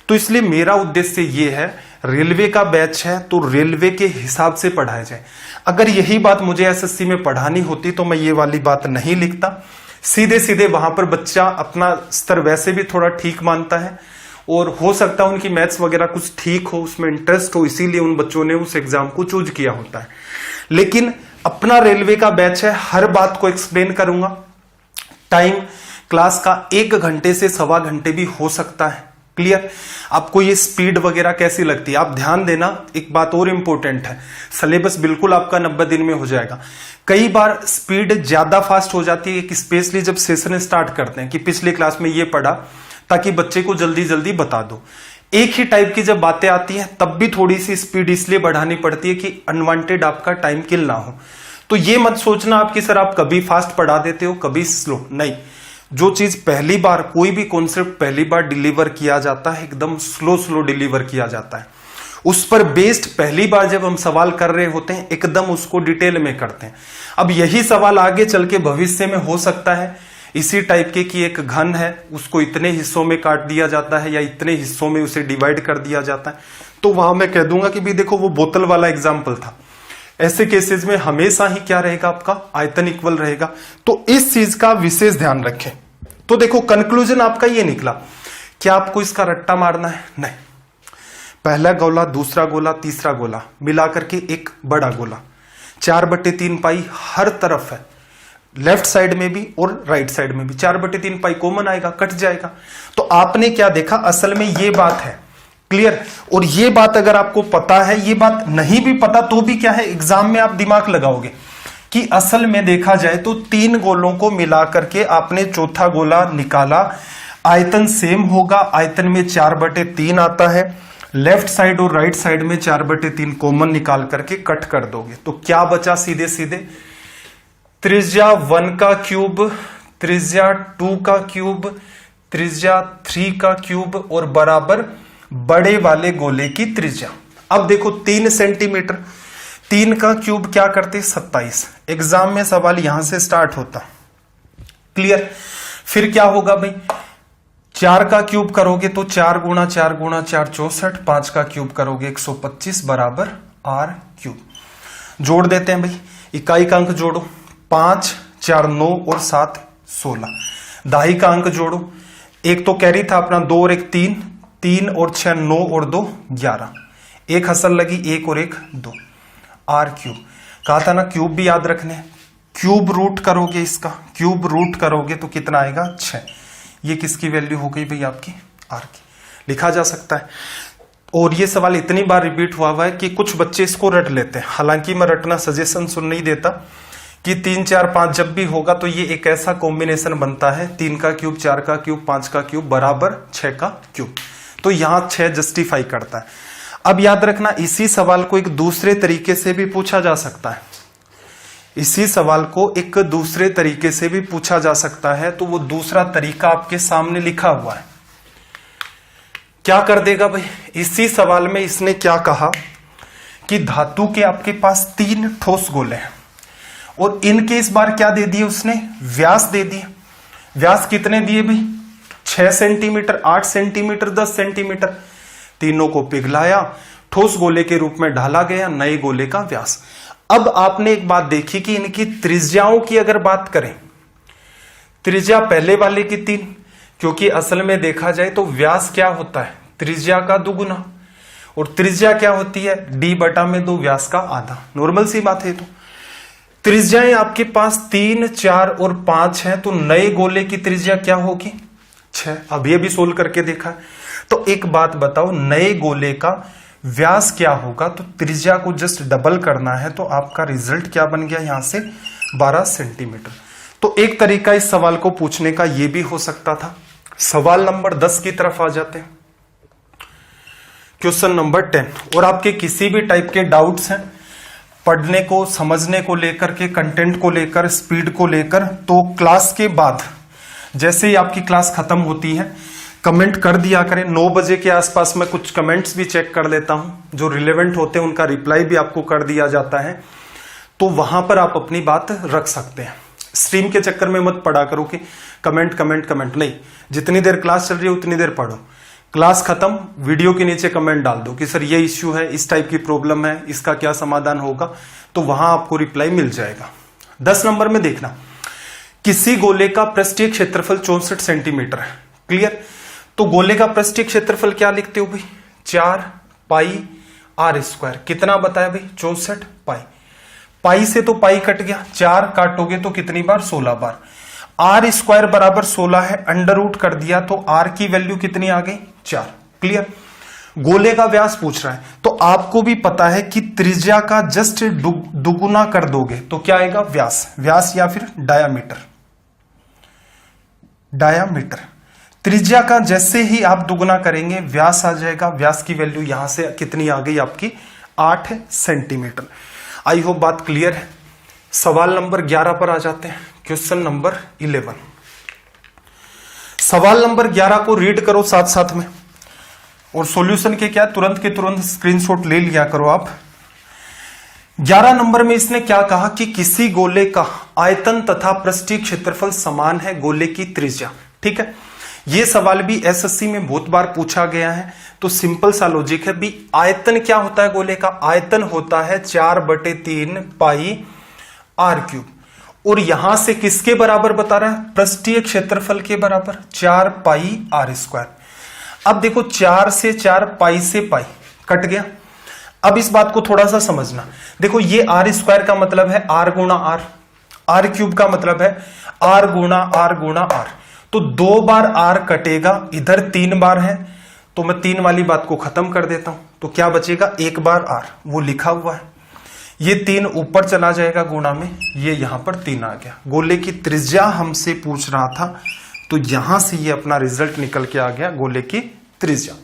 तो इसलिए मेरा उद्देश्य ये है, रेलवे का बैच है तो रेलवे के हिसाब से पढ़ाया जाए। अगर यही बात मुझे एसएससी में पढ़ानी होती तो मैं ये वाली बात नहीं लिखता, सीधे सीधे वहां पर बच्चा अपना स्तर वैसे भी थोड़ा ठीक मानता है और हो सकता है उनकी मैथ्स वगैरह कुछ ठीक हो, उसमें इंटरेस्ट हो, इसीलिए उन बच्चों ने उस एग्जाम को चूज किया होता है। लेकिन अपना रेलवे का बैच है, हर बात को एक्सप्लेन करूंगा। टाइम क्लास का 1 घंटे से 1.25 घंटे भी हो सकता है। क्लियर। आपको ये स्पीड वगैरह कैसी लगती है? आप ध्यान देना, एक बात और इंपॉर्टेंट है, सिलेबस बिल्कुल आपका 90 दिन में हो जाएगा। कई बार स्पीड ज्यादा फास्ट हो जाती है, स्पेशली जब सेशन स्टार्ट करते हैं कि पिछली क्लास में ये पढ़ा, ताकि बच्चे को जल्दी जल्दी बता दो। एक ही टाइप की जब बातें आती हैं तब भी थोड़ी सी स्पीड इसलिए बढ़ानी पड़ती है कि अनवांटेड आपका टाइम किल ना हो। तो ये मत सोचना आप कि सर आप कभी फास्ट पढ़ा देते हो कभी स्लो, नहीं। जो चीज पहली बार, कोई भी कॉन्सेप्ट पहली बार डिलीवर किया जाता है एकदम स्लो डिलीवर किया जाता है। उस पर बेस्ड पहली बार जब हम सवाल कर रहे होते हैं एकदम उसको डिटेल में करते हैं। अब यही सवाल आगे चल के भविष्य में हो सकता है इसी टाइप के कि एक घन है, उसको इतने हिस्सों में काट दिया जाता है या इतने हिस्सों में उसे डिवाइड कर दिया जाता है, तो वहां मैं कह दूंगा कि भी देखो वो बोतल वाला एग्जाम्पल था। ऐसे केसेस में हमेशा ही क्या रहेगा, आपका आयतन इक्वल रहेगा। तो इस चीज का विशेष ध्यान रखें। तो देखो कंक्लूजन आपका ये निकला। क्या आपको इसका रट्टा मारना है? नहीं। पहला गोला, दूसरा गोला, तीसरा गोला मिलाकर के एक बड़ा गोला, 4/3 पाई हर तरफ है, लेफ्ट साइड में भी और राइट साइड में भी 4/3 पाई कॉमन आएगा, कट जाएगा। तो आपने क्या देखा, असल में ये बात है। क्लियर। और ये बात अगर आपको पता है, ये बात नहीं भी पता तो भी क्या है, एग्जाम में आप दिमाग लगाओगे कि असल में देखा जाए तो 3 गोलों को मिलाकर के आपने चौथा गोला निकाला, आयतन सेम होगा, आयतन में 4/3 आता है, लेफ्ट साइड और राइट साइड में 4/3 कॉमन निकाल करके कट कर दोगे तो क्या बचा? सीधे सीधे त्रिज्या 1 का क्यूब, त्रिज्या 2 का क्यूब, त्रिज्या 3 का क्यूब और बराबर बड़े वाले गोले की त्रिज्या। अब देखो 3 सेंटीमीटर, 3 का क्यूब क्या करते? 27। एग्जाम में सवाल यहां से स्टार्ट होता। क्लियर। फिर क्या होगा भाई, 4 का क्यूब करोगे तो 4 गुणा 4 गुणा 4 64, 5 का क्यूब करोगे 125 बराबर r क्यूब। जोड़ देते हैं भाई, इकाई का अंक जोड़ो, 5 4 9 और 7 16, दहाई का अंक जोड़ो, एक तो कैरी था अपना 2 और 1 3, 3 और 6 9 और 2 11, एक हसल लगी 1 और 1 2, r क्यूब। कहा था ना क्यूब भी याद रखने, क्यूब रूट करोगे, इसका क्यूब रूट करोगे तो कितना आएगा? 6। ये किसकी वैल्यू हो गई भाई? आपकी r की। लिखा जा सकता है। और ये सवाल इतनी बार रिपीट हुआ है कि कुछ बच्चे इसको रट लेते हैं, हालांकि मैं रटना सजेशन सुन नहीं देता कि 3 4 5 जब भी होगा तो ये एक ऐसा कॉम्बिनेशन बनता है 3 का क्यूब, 4 का क्यूब, 5 का क्यूब बराबर 6 का क्यूब। तो यहां 6 जस्टिफाई करता है। अब याद रखना, इसी सवाल को एक दूसरे तरीके से भी पूछा जा सकता है। इसी सवाल को एक दूसरे तरीके से भी पूछा जा सकता है। तो वो दूसरा तरीका आपके सामने लिखा हुआ है। क्या कर देगा भाई, इसी सवाल में इसने क्या कहा कि धातु के आपके पास 3 ठोस गोले हैं और इनके इस बार क्या दे दिए उसने, व्यास दे दिए। व्यास कितने दिए भाई, 6 सेंटीमीटर, 8 सेंटीमीटर, 10 सेंटीमीटर। तीनों को पिघलाया, ठोस गोले के रूप में ढाला गया, नए गोले का व्यास। अब आपने एक बात देखी कि इनकी त्रिज्याओं की अगर बात करें, त्रिज्या पहले वाले की 3, क्योंकि असल में देखा जाए तो व्यास क्या होता है, त्रिज्या का दुगुना, और त्रिज्या क्या होती है, d/2 व्यास का आधा। नॉर्मल सी बात है। तो त्रिज्याएं आपके पास 3, 4 और 5 हैं, तो नए गोले की त्रिज्या क्या होगी, 6। अब ये भी सोल्व करके देखा। तो एक बात बताओ, नए गोले का व्यास क्या होगा, तो त्रिज्या को जस्ट डबल करना है, तो आपका रिजल्ट क्या बन गया यहां से 12 सेंटीमीटर। तो एक तरीका इस सवाल को पूछने का यह भी हो सकता था। सवाल नंबर 10 की तरफ आ जाते हैं, क्वेश्चन नंबर 10। और आपके किसी भी टाइप के डाउट्स हैं पढ़ने को, समझने को लेकर के, कंटेंट को लेकर, स्पीड को लेकर, तो क्लास के बाद जैसे ही आपकी क्लास खत्म होती है कमेंट कर दिया करें। 9 बजे के आसपास मैं कुछ कमेंट्स भी चेक कर लेता हूं, जो रिलेवेंट होते हैं उनका रिप्लाई भी आपको कर दिया जाता है। तो वहां पर आप अपनी बात रख सकते हैं। स्ट्रीम के चक्कर में मत पढ़ा करो कि कमेंट कमेंट कमेंट, नहीं। जितनी देर क्लास चल रही है उतनी देर पढ़ो। क्लास खत्म, वीडियो के नीचे कमेंट डाल दो कि सर ये इश्यू है, इस टाइप की प्रॉब्लम है, इसका क्या समाधान होगा, तो वहां आपको रिप्लाई मिल जाएगा। 10 नंबर में देखना, किसी गोले का पृष्ठीय क्षेत्रफल 64 सेंटीमीटर है। क्लियर। तो गोले का पृष्ठीय क्षेत्रफल क्या लिखते हो भाई, 4 पाई आर स्क्वायर। कितना बताया भाई, 64 पाई। पाई से तो पाई कट गया, 4 काटोगे तो कितनी बार, 16 बार। आर स्क्वायर बराबर 16 है, अंडर रूट कर दिया तो आर की वैल्यू कितनी आ गई, 4। क्लियर। गोले का व्यास पूछ रहा है, तो आपको भी पता है कि त्रिज्या का जस्ट दुगुना कर दोगे तो क्या आएगा, व्यास। व्यास या फिर डायामीटर। डायामीटर, त्रिज्या का जैसे ही आप दुगुना करेंगे व्यास आ जाएगा। व्यास की वैल्यू यहां से कितनी आ गई आपकी, 8 सेंटीमीटर। आई होप बात क्लियर है। सवाल नंबर 11 पर आ जाते हैं, क्वेश्चन नंबर 11। सवाल नंबर 11 को रीड करो साथ साथ में, और सॉल्यूशन के क्या तुरंत के तुरंत स्क्रीनशॉट ले लिया करो आप। 11 नंबर में इसने क्या कहा कि किसी गोले का आयतन तथा पृष्ठीय क्षेत्रफल समान है गोले की त्रिज्या। ठीक है, यह सवाल भी एसएससी में बहुत बार पूछा गया है। तो सिंपल सा लॉजिक है भी, आयतन क्या होता है गोले का, आयतन होता है 4/3 पाई आर क्यूब। और यहां से किसके बराबर बता रहा है, पृष्ठीय क्षेत्रफल के बराबर, 4 पाई आर स्क्वायर। अब देखो 4 से 4, पाई से पाई कट गया। अब इस बात को थोड़ा सा समझना, देखो ये आर स्क्वायर का मतलब है आर गुणा आर, आर क्यूब का मतलब है आर गुणा आर गुणा आर। तो 2 बार आर कटेगा, इधर 3 बार है, तो मैं 3 वाली बात को खत्म कर देता हूं। तो क्या बचेगा, 1 बार आर, वो लिखा हुआ है। ये 3 ऊपर चला जाएगा गुणा में, ये यहां पर 3 आ गया। गोले की त्रिज्या हमसे पूछ रहा था, तो यहां से ये अपना रिजल्ट निकल के आ गया, गोले की त्रिज्या।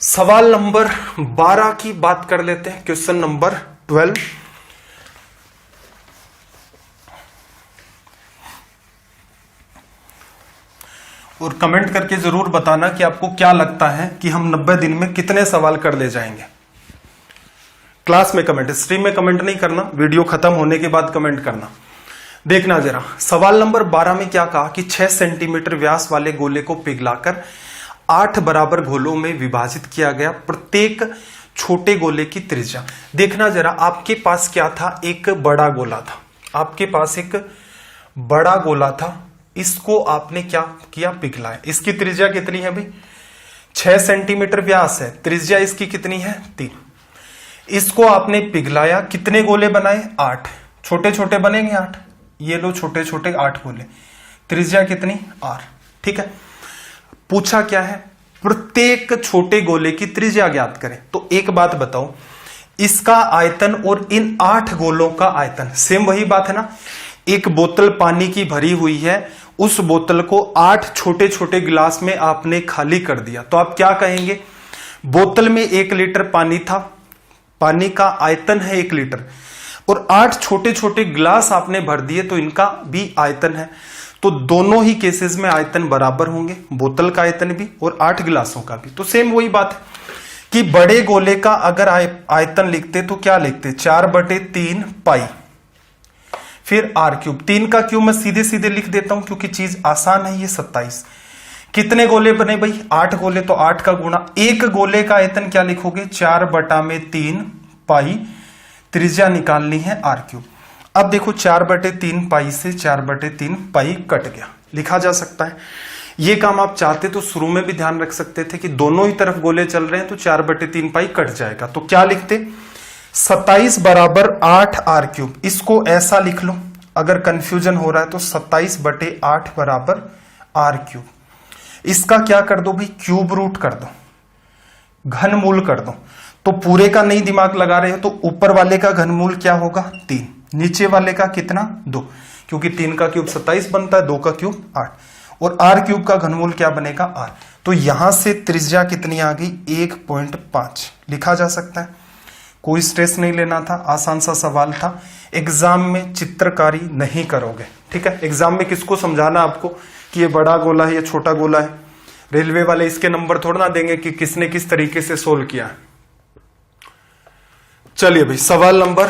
सवाल नंबर 12 की बात कर लेते हैं, क्वेश्चन नंबर 12। और कमेंट करके जरूर बताना कि आपको क्या लगता है कि हम 90 दिन में कितने सवाल कर ले जाएंगे। क्लास में कमेंट, स्ट्रीम में कमेंट नहीं करना, वीडियो खत्म होने के बाद कमेंट करना। देखना जरा, सवाल नंबर 12 में क्या कहा कि 6 सेंटीमीटर व्यास वाले गोले को पिघलाकर 8 बराबर गोलों में विभाजित किया गया, प्रत्येक छोटे गोले की त्रिज्या। देखना जरा, आपके पास क्या था, एक बड़ा गोला था, आपके पास एक बड़ा गोला था, इसको आपने क्या किया, पिघलाया। इसकी त्रिज्या कितनी है भाई, 6 सेंटीमीटर व्यास है, त्रिज्या इसकी कितनी है, 3। इसको आपने पिघलाया, कितने गोले बनाए, 8। छोटे छोटे बनेंगे 8, ये लो छोटे छोटे 8 गोले, त्रिज्या कितनी, r। ठीक है, पूछा क्या है, प्रत्येक छोटे गोले की त्रिज्या ज्ञात करें। तो एक बात बताओ, इसका आयतन और इन 8 गोलों का आयतन सेम वही बात है ना। एक बोतल पानी की भरी हुई है, उस बोतल को 8 छोटे छोटे गिलास में आपने खाली कर दिया, तो आप क्या कहेंगे? बोतल में 1 लीटर पानी था, पानी का आयतन है 1 लीटर, और 8 छोटे छोटे गिलास आपने भर दिए, तो इनका भी आयतन है। तो दोनों ही केसेस में आयतन बराबर होंगे, बोतल का आयतन भी और 8 गिलासों का भी। तो सेम वही बात है कि बड़े गोले का अगर आयतन लिखते तो क्या लिखते? 4/3 पाई, फिर आर क्यूब। 3 का क्यूब मैं सीधे सीधे लिख देता हूं क्योंकि चीज आसान है। ये 27। कितने गोले बने भाई? 8 गोले, तो 8 का गुणा। एक गोले का आयतन क्या लिखोगे? 4/3 पाई, त्रिज्या निकालनी है आर क्यूब। अब देखो 4/3 पाई से 4/3 पाई कट गया, लिखा जा सकता है। ये काम आप चाहते तो शुरू में भी ध्यान रख सकते थे कि दोनों ही तरफ गोले चल रहे हैं, तो 4/3 पाई कट जाएगा। तो क्या लिखते? 27 बराबर 8 आर क्यूब। इसको ऐसा लिख लो, अगर कंफ्यूजन हो रहा है तो 27/8 बराबर आर क्यूब। इसका क्या कर दो भाई? क्यूब रूट कर दो, घनमूल कर दो। तो पूरे का नहीं दिमाग लगा रहे हो तो ऊपर वाले का घनमूल क्या होगा? 3, नीचे वाले का कितना? 2, क्योंकि 3 का क्यूब 27 बनता है, 2 का क्यूब 8, और आर क्यूब का घनमूल क्या बनेगा? आर। तो यहां से त्रिज्या कितनी आ गई? 1.5 लिखा जा सकता है। कोई स्ट्रेस नहीं लेना था, आसान सा सवाल था। एग्जाम में चित्रकारी नहीं करोगे, ठीक है? एग्जाम में किसको समझाना आपको कि ये बड़ा गोला है, ये छोटा गोला है? रेलवे वाले इसके नंबर थोड़ा ना देंगे कि किसने किस तरीके से सोल्व किया है। चलिए भाई, सवाल नंबर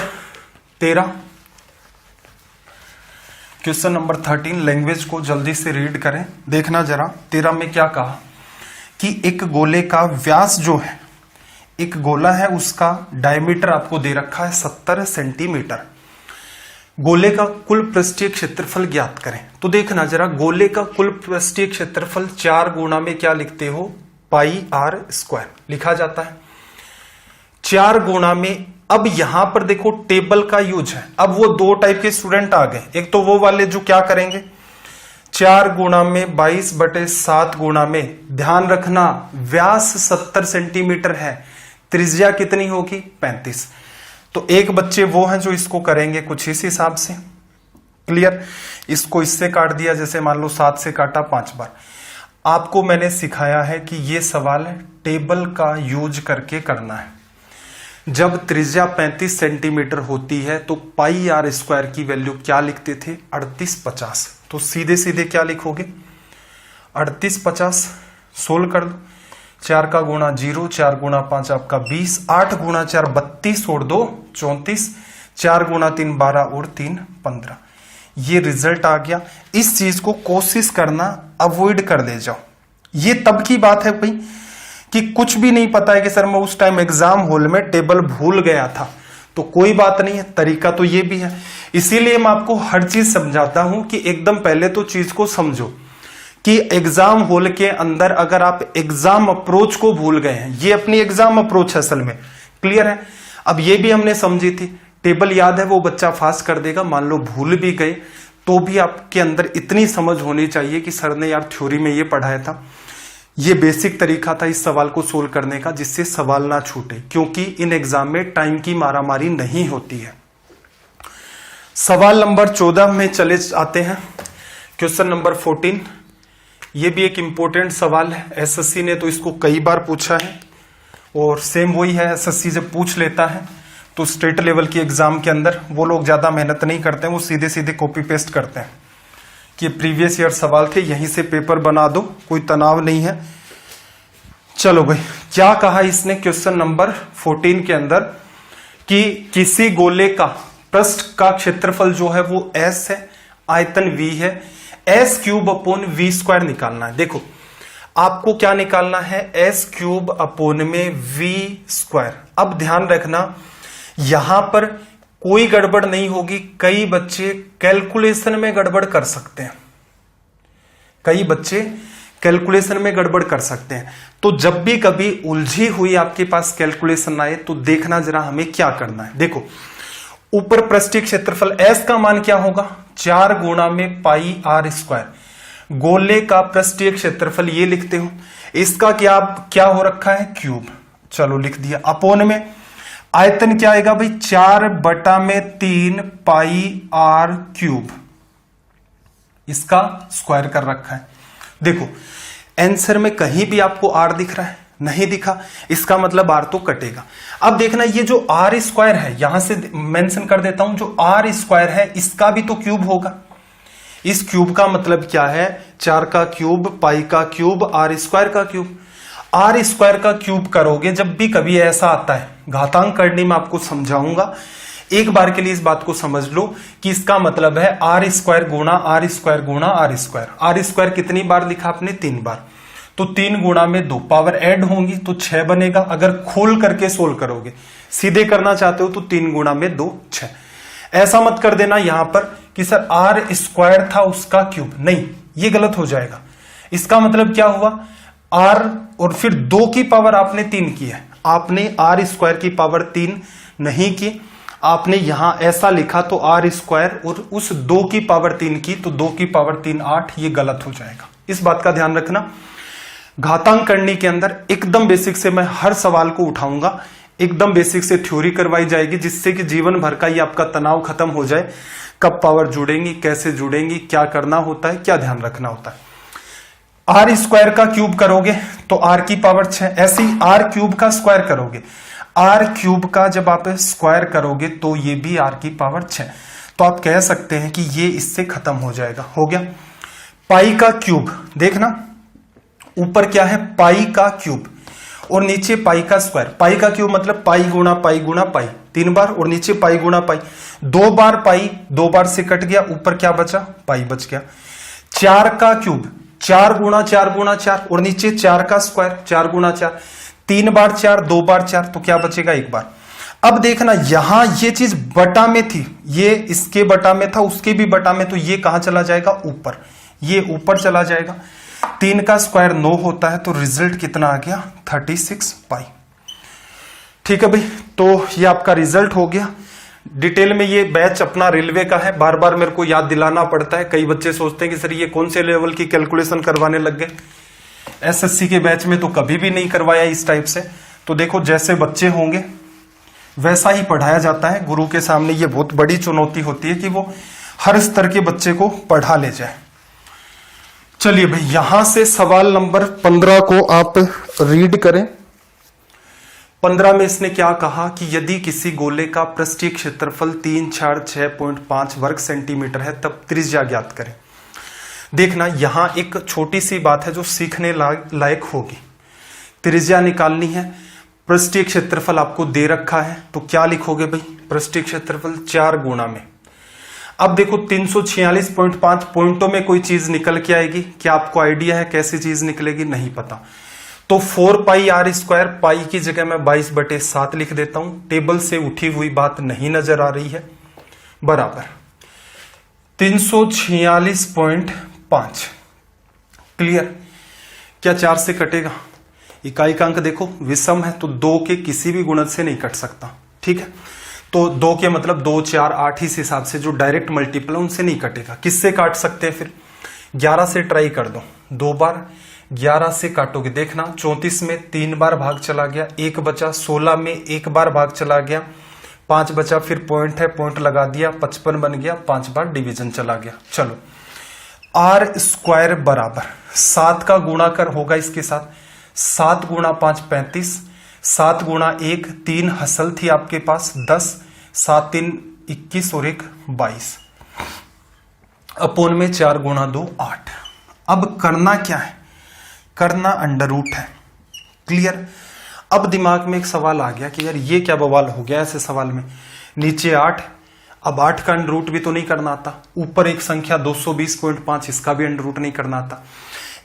13, क्वेश्चन नंबर 13। लैंग्वेज को जल्दी से रीड करें, देखना जरा। 13 में क्या कहा कि एक गोले का व्यास जो है, एक गोला है उसका डायमीटर आपको दे रखा है 70 सेंटीमीटर। गोले का कुल पृष्ठीय क्षेत्रफल ज्ञात करें। तो देखना जरा, गोले का कुल पृष्ठीय क्षेत्रफल 4 गुणा में क्या लिखते हो? पाई आर स्क्वायर लिखा जाता है। 4 गुणा में, अब यहां पर देखो टेबल का यूज है। अब वो 2 टाइप के स्टूडेंट आ गए। एक तो वो वाले जो क्या करेंगे, 4 गुणा में 22/7 गुणा में, ध्यान रखना व्यास 70 सेंटीमीटर है, त्रिज्या कितनी होगी? 35। तो एक बच्चे वो हैं जो इसको करेंगे कुछ इस हिसाब से। क्लियर? इसको इससे काट दिया, जैसे मान लो 7 से काटा 5 बार। आपको मैंने सिखाया है कि ये सवाल टेबल का यूज करके करना है। जब त्रिज्या 35 सेंटीमीटर होती है तो पाई आर स्क्वायर की वैल्यू क्या लिखते थे? 3850। तो सीधे सीधे क्या लिखोगे? 3850 सोल्व कर दो। 4 का गुणा 0, 4 गुणा 5 आपका 20, 8 गुणा 4 32 और 2 34, 4 गुणा 3 12 और 3 15। ये रिजल्ट आ गया। इस चीज को कोशिश करना अवॉइड कर दे जाओ। ये तब की बात है भाई कि कुछ भी नहीं पता है कि सर मैं उस टाइम एग्जाम हॉल में टेबल भूल गया था, तो कोई बात नहीं है, तरीका तो ये भी है। इसीलिए मैं आपको हर चीज समझाता हूं कि एकदम पहले तो चीज को समझो कि एग्जाम हॉल के अंदर अगर आप एग्जाम अप्रोच को भूल गए हैं, ये अपनी एग्जाम अप्रोच है असल में। क्लियर है? अब ये भी हमने समझी थी, टेबल याद है वो बच्चा फास्ट कर देगा। मान लो भूल भी गए तो भी आपके अंदर इतनी समझ होनी चाहिए कि सर ने यार थ्योरी में ये पढ़ाया था। ये बेसिक तरीका था इस सवाल को सोल्व करने का, जिससे सवाल ना छूटे, क्योंकि इन एग्जाम में टाइम की मारामारी नहीं होती है। सवाल नंबर 14 में चले आते हैं। क्वेश्चन नंबर 14, ये भी एक इंपॉर्टेंट सवाल है। एसएससी ने तो इसको कई बार पूछा है, और सेम वही है, एसएससी जब पूछ लेता है तो स्टेट लेवल की एग्जाम के अंदर वो लोग ज्यादा मेहनत नहीं करते हैं, वो सीधे सीधे कॉपी पेस्ट करते हैं कि प्रीवियस ईयर सवाल थे, यहीं से पेपर बना दो, कोई तनाव नहीं है। चलो भाई, क्या कहा इसने क्वेश्चन नंबर 14 के अंदर कि किसी गोले का पृष्ठ का क्षेत्रफल जो है वो s है, आयतन v है, s³/v² निकालना है। देखो आपको क्या निकालना है? s³/v²। अब ध्यान रखना यहां पर कोई गड़बड़ नहीं होगी। कई बच्चे कैलकुलेशन में गड़बड़ कर सकते हैं, कई बच्चे कैलकुलेशन में गड़बड़ कर सकते हैं। तो जब भी कभी उलझी हुई आपके पास कैलकुलेशन आए तो देखना जरा हमें क्या करना है। देखो ऊपर पृष्ठीय क्षेत्रफल s का मान क्या होगा? 4 गुणा में पाई आर स्क्वायर। गोले का पृष्ठीय क्षेत्रफल ये लिखते हो, इसका क्या हो रखा है? क्यूब। चलो लिख दिया। अपोन में आयतन क्या आएगा भाई, 4/3 पाई r क्यूब, इसका स्क्वायर कर रखा है। देखो आंसर में कहीं भी आपको r दिख रहा है, नहीं दिखा, इसका मतलब r तो कटेगा। अब देखना ये जो r स्क्वायर है, यहां से मेंशन कर देता हूं, जो r स्क्वायर है इसका भी तो क्यूब होगा। इस क्यूब का मतलब क्या है, 4 का क्यूब, पाई का क्यूब, r स्क्वायर का क्यूब। r स्क्वायर का क्यूब करोगे जब भी कभी ऐसा आता है, घातांक करने में आपको समझाऊंगा, एक बार के लिए इस बात को समझ लो कि इसका मतलब है r स्क्वायर गुणा r स्क्वायर गुणा r स्क्वायर। r स्क्वायर कितनी बार लिखा आपने, 3 बार, तो 3 गुणा में 2 पावर ऐड होंगी तो 6 बनेगा। अगर खोल करके सोल्व करोगे, सीधे करना चाहते हो तो 3 गुणा में 2 6। ऐसा मत कर देना यहां पर कि सर r स्क्वायर था उसका क्यूब, नहीं, ये गलत हो जाएगा। इसका मतलब क्या हुआ, r और फिर 2 की पावर आपने 3 की है, आपने r स्क्वायर की पावर 3 नहीं की, आपने यहां ऐसा लिखा तो r स्क्वायर और उस 2 की पावर 3 की, तो 2 की पावर 3 8, ये गलत हो जाएगा। इस बात का ध्यान रखना। घातांक करने के अंदर एकदम बेसिक से मैं हर सवाल को उठाऊंगा, एकदम बेसिक से थ्योरी करवाई जाएगी, जिससे कि जीवन भर का ये आपका तनाव खत्म हो जाए। कब पावर जुड़ेंगी, कैसे जुड़ेंगी, क्या करना होता है, क्या ध्यान रखना होता है। r स्क्वायर का क्यूब करोगे तो r की पावर 6, ऐसे ही r क्यूब का स्क्वायर करोगे, r क्यूब का जब आप स्क्वायर करोगे तो ये भी r की पावर 6, तो आप कह सकते हैं कि ये इससे खत्म हो जाएगा। हो गया। पाई का क्यूब, देखना ऊपर क्या है, पाई का क्यूब और नीचे पाई का स्क्वायर। पाई का क्यूब मतलब पाई गुणा पाई गुणा पाई, 3 बार, और नीचे पाई गुणा पाई 2 बार, पाई 2 बार से कट गया, ऊपर क्या बचा, पाई बच गया। 4 का क्यूब 4 गुणा 4 गुणा 4 और नीचे 4 का स्क्वायर 4 गुणा 4, 3 बार 4 2 बार 4, तो क्या बचेगा, 1 बार। अब देखना यहां ये चीज बटा में थी, ये इसके बटा में था, उसके भी बटा में, तो ये कहां चला जाएगा, ऊपर, ये ऊपर चला जाएगा। 3 का स्क्वायर 9 होता है, तो रिजल्ट कितना आ गया, 36 पाई। ठीक है भाई, तो ये आपका रिजल्ट हो गया। डिटेल में ये बैच अपना रेलवे का है, बार बार मेरे को याद दिलाना पड़ता है। कई बच्चे सोचते हैं कि सर ये कौन से लेवल की कैलकुलेशन करवाने लग गए, एसएससी के बैच में तो कभी भी नहीं करवाया इस टाइप से। तो देखो जैसे बच्चे होंगे वैसा ही पढ़ाया जाता है। गुरु के सामने ये बहुत बड़ी चुनौती होती है कि वो हर स्तर के बच्चे को पढ़ा ले जाए। चलिए भाई, यहां से सवाल नंबर 15 को आप रीड करें। 15 में इसने क्या कहा कि यदि किसी गोले का पृष्ठीय क्षेत्रफल 346.5 वर्ग सेंटीमीटर है तब त्रिज्या ज्ञात करें। देखना यहां एक छोटी सी बात है जो सीखने लायक होगी। त्रिज्या निकालनी है, पृष्ठीय क्षेत्रफल आपको दे रखा है, तो क्या लिखोगे भाई, पृष्ठीय क्षेत्रफल 4 गुणा में। अब देखो 346.5 पॉइंटों में कोई चीज निकल के आएगी, क्या आपको आइडिया है कैसी चीज निकलेगी, नहीं पता। तो 4 पाई r स्क्वायर, पाई की जगह मैं 22/7 लिख देता हूं, टेबल से उठी हुई बात नहीं नजर आ रही है, बराबर 346.5। क्लियर, क्या 4 से कटेगा, इकाई का अंक देखो विषम है तो 2 के किसी भी गुणज से नहीं कट सकता। ठीक है, तो 2 के मतलब 2 4 8 इस हिसाब से जो डायरेक्ट मल्टीपल उनसे नहीं कटेगा। किससे काट सकते हैं फिर, 11 से ट्राई कर दो, 2 बार 11 से काटोगे, देखना 34 में 3 बार भाग चला गया, 1 बचा, 16 में 1 बार भाग चला गया, 5 बचा, फिर पॉइंट है पॉइंट लगा दिया, 55 बन गया, 5 बार डिवीजन चला गया। चलो r स्क्वायर बराबर 7 का गुणाकर होगा इसके साथ, 7 गुणा 5 35, 7 गुणा 1 3 हसल थी आपके पास 10, 7 3 21 और 1 22, अपोन में 4 गुणा 2 8। अब करना क्या है, करना अंडर रूट है। क्लियर, अब दिमाग में एक सवाल आ गया कि यार ये क्या बवाल हो गया ऐसे सवाल में, नीचे 8, अब 8 का अंडर रूट भी तो नहीं करना आता, ऊपर एक संख्या 220.5 इसका भी अंडर रूट नहीं करना आता।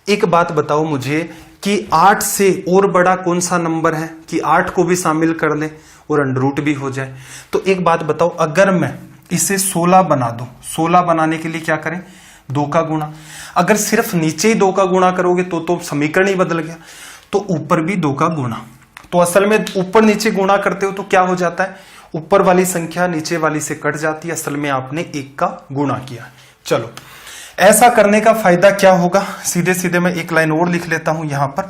एक बात बताओ मुझे कि 8 से और बड़ा कौन सा नंबर है कि 8 को भी शामिल कर ले और अंडर रूट भी हो जाए। तो एक बात बताओ, अगर मैं इसे 16 बना दूं, 16 बनाने के लिए क्या करें, 2 का गुणा। अगर सिर्फ नीचे ही 2 का गुणा करोगे तो समीकरण ही बदल गया, तो ऊपर भी 2 का गुणा। तो असल में ऊपर नीचे गुणा करते हो तो क्या हो जाता है, ऊपर वाली संख्या नीचे वाली से कट जाती है, असल में आपने 1 का गुणा किया। चलो ऐसा करने का फायदा क्या होगा, सीधे सीधे मैं एक लाइन और लिख लेता हूं यहां पर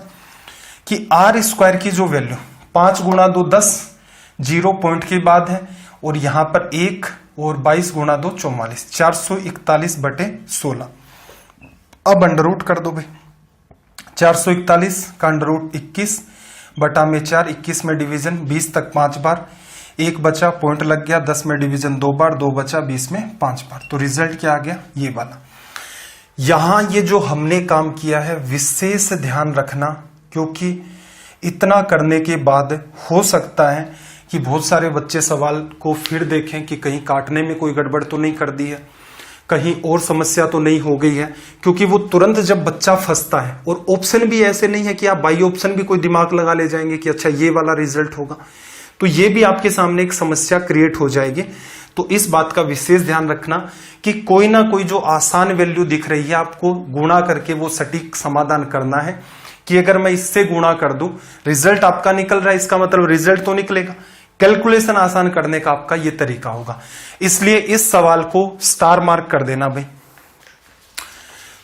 कि r स्क्वायर की जो वैल्यू 5 गुणा 2 10, 0 पॉइंट के बाद है, और यहां पर 1 और 22 गुणा 2 44, 441/16। अब अंडर रूट कर दो भाई, 441 का अंडर रूट 21 बटा में 4, 21 में डिवीजन 20 तक 5 बार, 1 बचा, पॉइंट लग गया, 10 में डिवीजन 2 बार, 2 बचा, 20 में 5 बार। तो रिजल्ट क्या आ गया, ये वाला। यहां ये जो हमने काम किया है विशेष ध्यान रखना, क्योंकि इतना करने के बाद हो सकता है कि बहुत सारे बच्चे सवाल को फिर देखें कि कहीं काटने में कोई गड़बड़ तो नहीं कर दी है, कहीं और समस्या तो नहीं हो गई है, क्योंकि वो तुरंत जब बच्चा फंसता है, और ऑप्शन भी ऐसे नहीं है कि आप बाई ऑप्शन भी कोई दिमाग लगा ले जाएंगे कि अच्छा ये वाला रिजल्ट होगा, तो ये भी आपके सामने एक समस्या क्रिएट हो जाएगी। तो इस बात का विशेष ध्यान रखना कि कोई ना कोई जो आसान वैल्यू दिख रही है आपको गुणा करके वो सटीक समाधान करना है, कि अगर मैं इससे गुणा कर दूं, रिजल्ट आपका निकल रहा है, इसका मतलब रिजल्ट तो निकलेगा। कैलकुलेशन आसान करने का आपका ये तरीका होगा, इसलिए इस सवाल को स्टार मार्क कर देना भाई।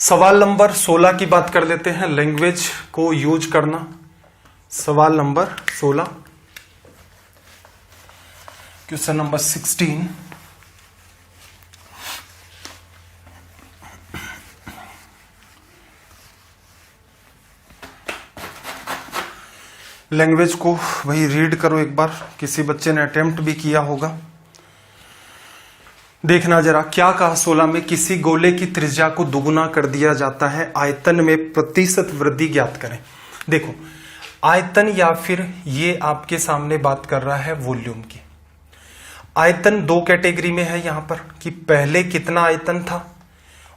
सवाल नंबर 16 की बात कर लेते हैं, लैंग्वेज को यूज करना। सवाल नंबर 16, क्वेश्चन नंबर 16। लैंग्वेज को वही रीड करो एक बार, किसी बच्चे ने अटेम्प्ट भी किया होगा। देखना जरा क्या कहा 16 में, किसी गोले की त्रिज्या को दुगुना कर दिया जाता है, आयतन में प्रतिशत वृद्धि ज्ञात करें। देखो आयतन, या फिर ये आपके सामने बात कर रहा है वॉल्यूम की। आयतन दो कैटेगरी में है यहां पर, कि पहले कितना आयतन था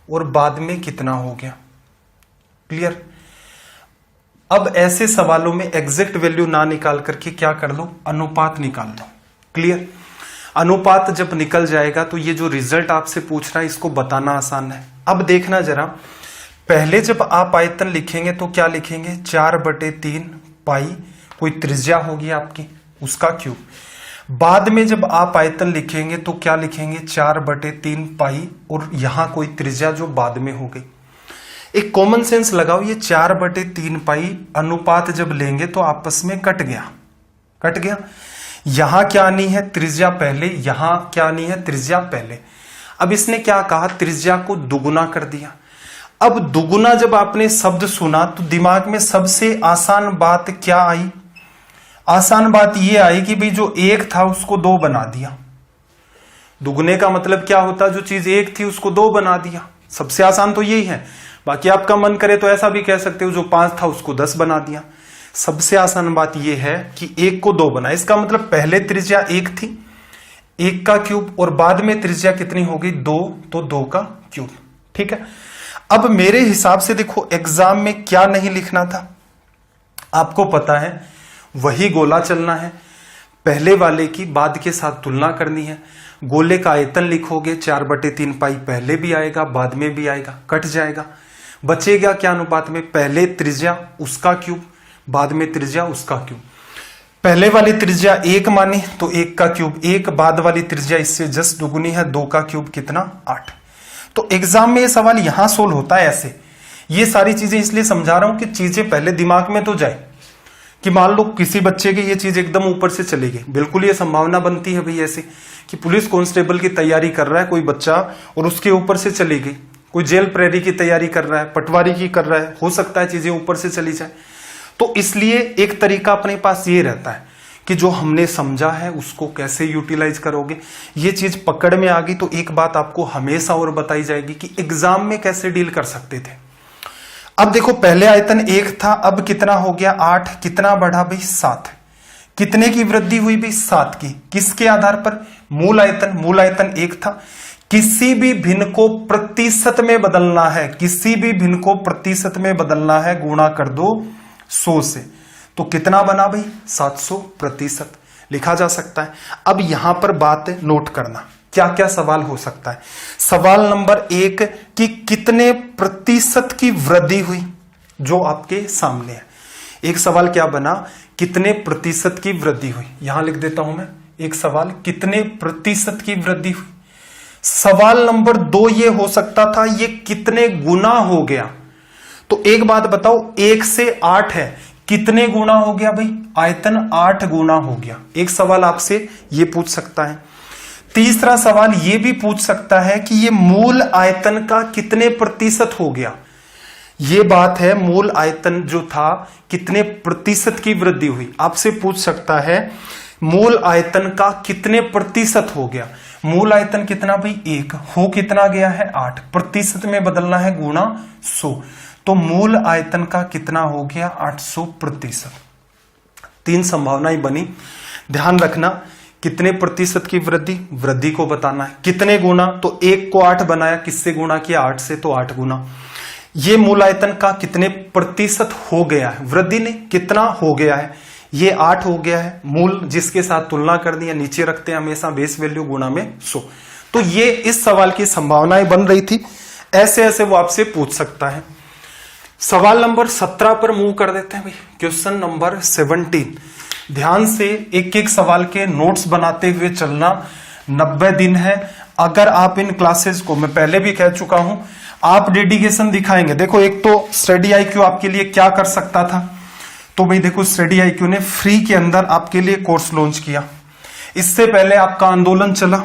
और बाद में कितना हो गया। क्लियर। अब ऐसे सवालों में एग्जैक्ट वैल्यू ना निकाल करके क्या कर लो, अनुपात निकाल लो। क्लियर। अनुपात जब निकल जाएगा तो ये जो रिजल्ट आपसे पूछ रहा है इसको बताना आसान है। अब देखना जरा, पहले जब आप आयतन लिखेंगे तो क्या लिखेंगे, 4/3 पाई, कोई त्रिज्या होगी आपकी उसका क्यूब। बाद में जब आप आयतन लिखेंगे तो क्या लिखेंगे, 4/3 पाई, और यहां कोई त्रिज्या जो बाद में हो गई। एक कॉमन सेंस लगाओ, ये 4/3 पाई अनुपात जब लेंगे तो आपस में कट गया। यहां क्या आनी है, त्रिज्या पहले, यहां क्या आनी है, त्रिज्या पहले। अब इसने क्या कहा, त्रिज्या को दुगुना कर दिया। अब दुगुना जब आपने शब्द सुना तो दिमाग में सबसे आसान बात क्या आई, आसान बात यह आई कि भाई जो 1 था उसको 2 बना दिया। दुगुने का मतलब क्या होता, जो चीज 1 थी उसको 2 बना दिया। सबसे आसान तो यही है। बाकी आपका मन करे तो ऐसा भी कह सकते हो, जो 5 था उसको 10 बना दिया। सबसे आसान बात यह है कि 1 को 2 बना। इसका मतलब पहले त्रिज्या 1 थी, 1 का क्यूब, और बाद में त्रिज्या कितनी हो गई, 2, तो 2 का क्यूब। ठीक है। अब मेरे हिसाब से देखो, एग्जाम में क्या नहीं लिखना था, आपको पता है, वही गोला चलना है, पहले वाले की बाद के साथ तुलना करनी है। गोले का आयतन लिखोगे, 4/3 पाई पहले भी आएगा बाद में भी आएगा, कट जाएगा। बचेगा क्या अनुपात में, पहले त्रिज्या उसका क्यूब, बाद में त्रिज्या उसका क्यूब। पहले वाली त्रिज्या 1 मानी तो 1 का क्यूब 1, बाद वाली त्रिज्या इससे जस्ट दुगुनी है, 2 का क्यूब कितना, 8। तो एग्जाम में ये सवाल यहां सोल्व होता है ऐसे। ये सारी चीजें इसलिए समझा रहा हूं कि चीजें पहले दिमाग में तो जाए, कि मान लो किसी बच्चे की ये चीज एकदम ऊपर से चली गई। बिल्कुल ये संभावना बनती है भाई ऐसे, कि पुलिस कांस्टेबल की तैयारी कर रहा है कोई बच्चा और उसके ऊपर से चली गई, कोई जेल प्रहरी की तैयारी कर रहा है, पटवारी की कर रहा है, हो सकता है चीजें ऊपर से चली जाए। तो इसलिए एक तरीका अपने पास ये रहता है कि जो हमने समझा है उसको कैसे यूटिलाइज करोगे। ये चीज पकड़ में आ गई तो एक बात आपको हमेशा और बताई जाएगी कि एग्जाम में कैसे डील कर सकते थे। अब देखो, पहले आयतन 1 था, अब कितना हो गया, 8, कितना बढ़ा भाई, 7। कितने की वृद्धि हुई भाई, 7 की। किसके आधार पर, मूल आयतन 1 था। किसी भी भिन्न को प्रतिशत में बदलना है, किसी भी भिन्न को प्रतिशत में बदलना है, गुणा कर दो 100 से, तो कितना बना भाई, 700% लिखा जा सकता है। अब यहां पर बात नोट करना, क्या क्या सवाल हो सकता है। सवाल नंबर 1 कि कितने प्रतिशत की वृद्धि हुई, जो आपके सामने है। एक सवाल क्या बना, कितने प्रतिशत की वृद्धि हुई। यहां लिख देता हूं मैं एक सवाल, कितने प्रतिशत की वृद्धि हुई। सवाल नंबर 2 ये हो सकता था, ये कितने गुना हो गया। तो एक बात बताओ, 1 से 8 है, कितने गुना हो गया भाई, आयतन 8 गुना हो गया। एक सवाल आपसे ये पूछ सकता है। तीसरा सवाल ये भी पूछ सकता है कि ये मूल आयतन का कितने प्रतिशत हो गया। ये बात है, मूल आयतन जो था कितने प्रतिशत की वृद्धि हुई। आपसे पूछ सकता है मूल आयतन का कितने प्रतिशत हो गया। मूल आयतन कितना भाई 1, हो कितना गया है 8, प्रतिशत में बदलना है गुना 100, तो मूल आयतन का कितना हो गया 800%। 3 संभावनाएं बनी। ध्यान रखना कितने प्रतिशत की वृद्धि को बताना है। कितने गुना, तो 1 को 8 बनाया, किससे गुणा किया 8 से, तो 8 गुना। ये मूल आयतन का कितने प्रतिशत हो गया है, वृद्धि ने कितना हो गया है, ये 8 हो गया है। मूल जिसके साथ तुलना कर दी, नीचे रखते हैं हमेशा बेस वैल्यू गुणा में 100। तो ये इस सवाल की संभावनाएं बन रही थी। ऐसे ऐसे वो आपसे पूछ सकता है। सवाल नंबर 17 पर मूव कर देते हैं भाई। Question number 17। ध्यान से एक एक सवाल के नोट्स बनाते हुए चलना। 90 दिन है। अगर आप इन क्लासेस को, मैं पहले भी कह चुका हूं, आप डेडिकेशन दिखाएंगे। देखो एक तो स्टडी आईक्यू आपके लिए क्या कर सकता था, तो भाई देखो स्टडी आईक्यू ने फ्री के अंदर आपके लिए कोर्स लॉन्च किया। इससे पहले आपका आंदोलन चला,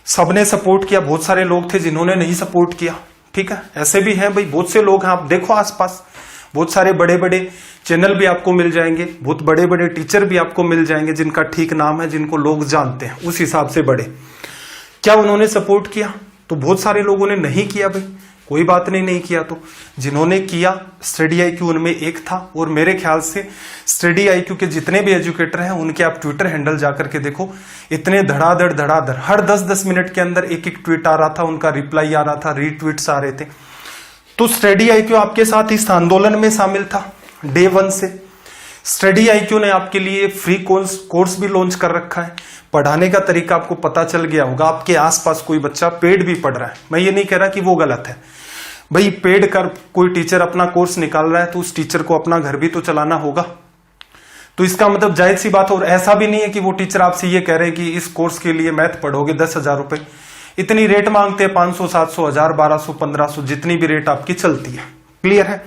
सबने सपोर्ट किया। बहुत सारे लोग थे जिन्होंने नहीं सपोर्ट किया, ठीक है, ऐसे भी हैं भाई, बहुत से लोग हैं। आप देखो आसपास बहुत सारे बड़े बड़े चैनल भी आपको मिल जाएंगे, बहुत बड़े बड़े टीचर भी आपको मिल जाएंगे जिनका ठीक नाम है, जिनको लोग जानते हैं उस हिसाब से बड़े। क्या उन्होंने सपोर्ट किया? तो बहुत सारे लोगों ने नहीं किया भाई, कोई बात नहीं किया। तो जिन्होंने किया स्टडी आईक्यू उनमें एक था। और मेरे ख्याल से स्टडी आईक्यू के जितने भी एजुकेटर हैं उनके आप ट्विटर हैंडल जाकर के देखो, इतने धड़ाधड़ हर 10-10 मिनट के अंदर एक एक ट्वीट आ रहा था, उनका रिप्लाई आ रहा था, रीट्वीट्स आ रहे थे। तो स्टडी आईक्यू आपके साथ इस आंदोलन में शामिल था डे 1 से। स्टडी आईक्यू ने आपके लिए फ्री कोर्स भी लॉन्च कर रखा है। पढ़ाने का तरीका आपको पता चल गया होगा। आपके आसपास कोई बच्चा पेड भी पढ़ रहा है, मैं ये नहीं कह रहा कि वो गलत है भाई। पेड कर कोई टीचर अपना कोर्स निकाल रहा है तो उस टीचर को अपना घर भी तो चलाना होगा। तो इसका मतलब जायज सी बात। और ऐसा भी नहीं है कि वो टीचर आपसे ये कह रहे हैं कि इस कोर्स के लिए मैथ पढ़ोगे 10,000 रुपए। इतनी रेट मांगते हैं, 500, 700, 1000, 1200, 1500, जितनी भी रेट आपकी चलती है। क्लियर है?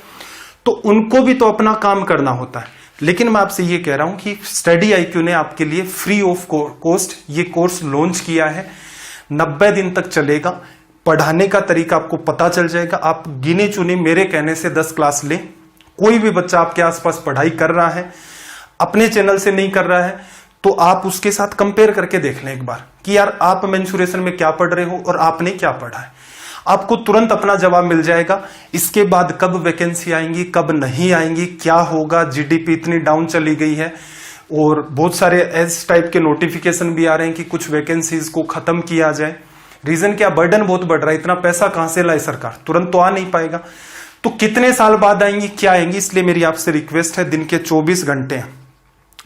तो उनको भी तो अपना काम करना होता है। लेकिन मैं आपसे ये कह रहा हूं कि स्टडी आईक्यू ने आपके लिए फ्री ऑफ कॉस्ट ये कोर्स लॉन्च किया है। 90 दिन तक चलेगा। पढ़ाने का तरीका आपको पता चल जाएगा। आप गिने चुने मेरे कहने से 10 क्लास लें। कोई भी बच्चा आपके आसपास पढ़ाई कर रहा है, अपने चैनल से नहीं कर रहा है, तो आप उसके साथ कंपेयर करके देख लें एक बार कि यार आप मेंसुरेशन में क्या पढ़ रहे हो और आपने क्या पढ़ा है। आपको तुरंत अपना जवाब मिल जाएगा। इसके बाद कब वैकेंसी आएंगी, कब नहीं आएंगी, क्या होगा, जीडीपी इतनी डाउन चली गई है। और बहुत सारे इस टाइप के नोटिफिकेशन भी आ रहे हैं कि कुछ वैकेंसीज को खत्म किया जाए। रीजन क्या, बर्डन बहुत बढ़ रहा है। इतना पैसा कहां से लाए सरकार, तुरंत तो आ नहीं पाएगा। तो कितने साल बाद आएंगी, क्या आएंगी। इसलिए मेरी आपसे रिक्वेस्ट है, दिन के 24 घंटे हैं,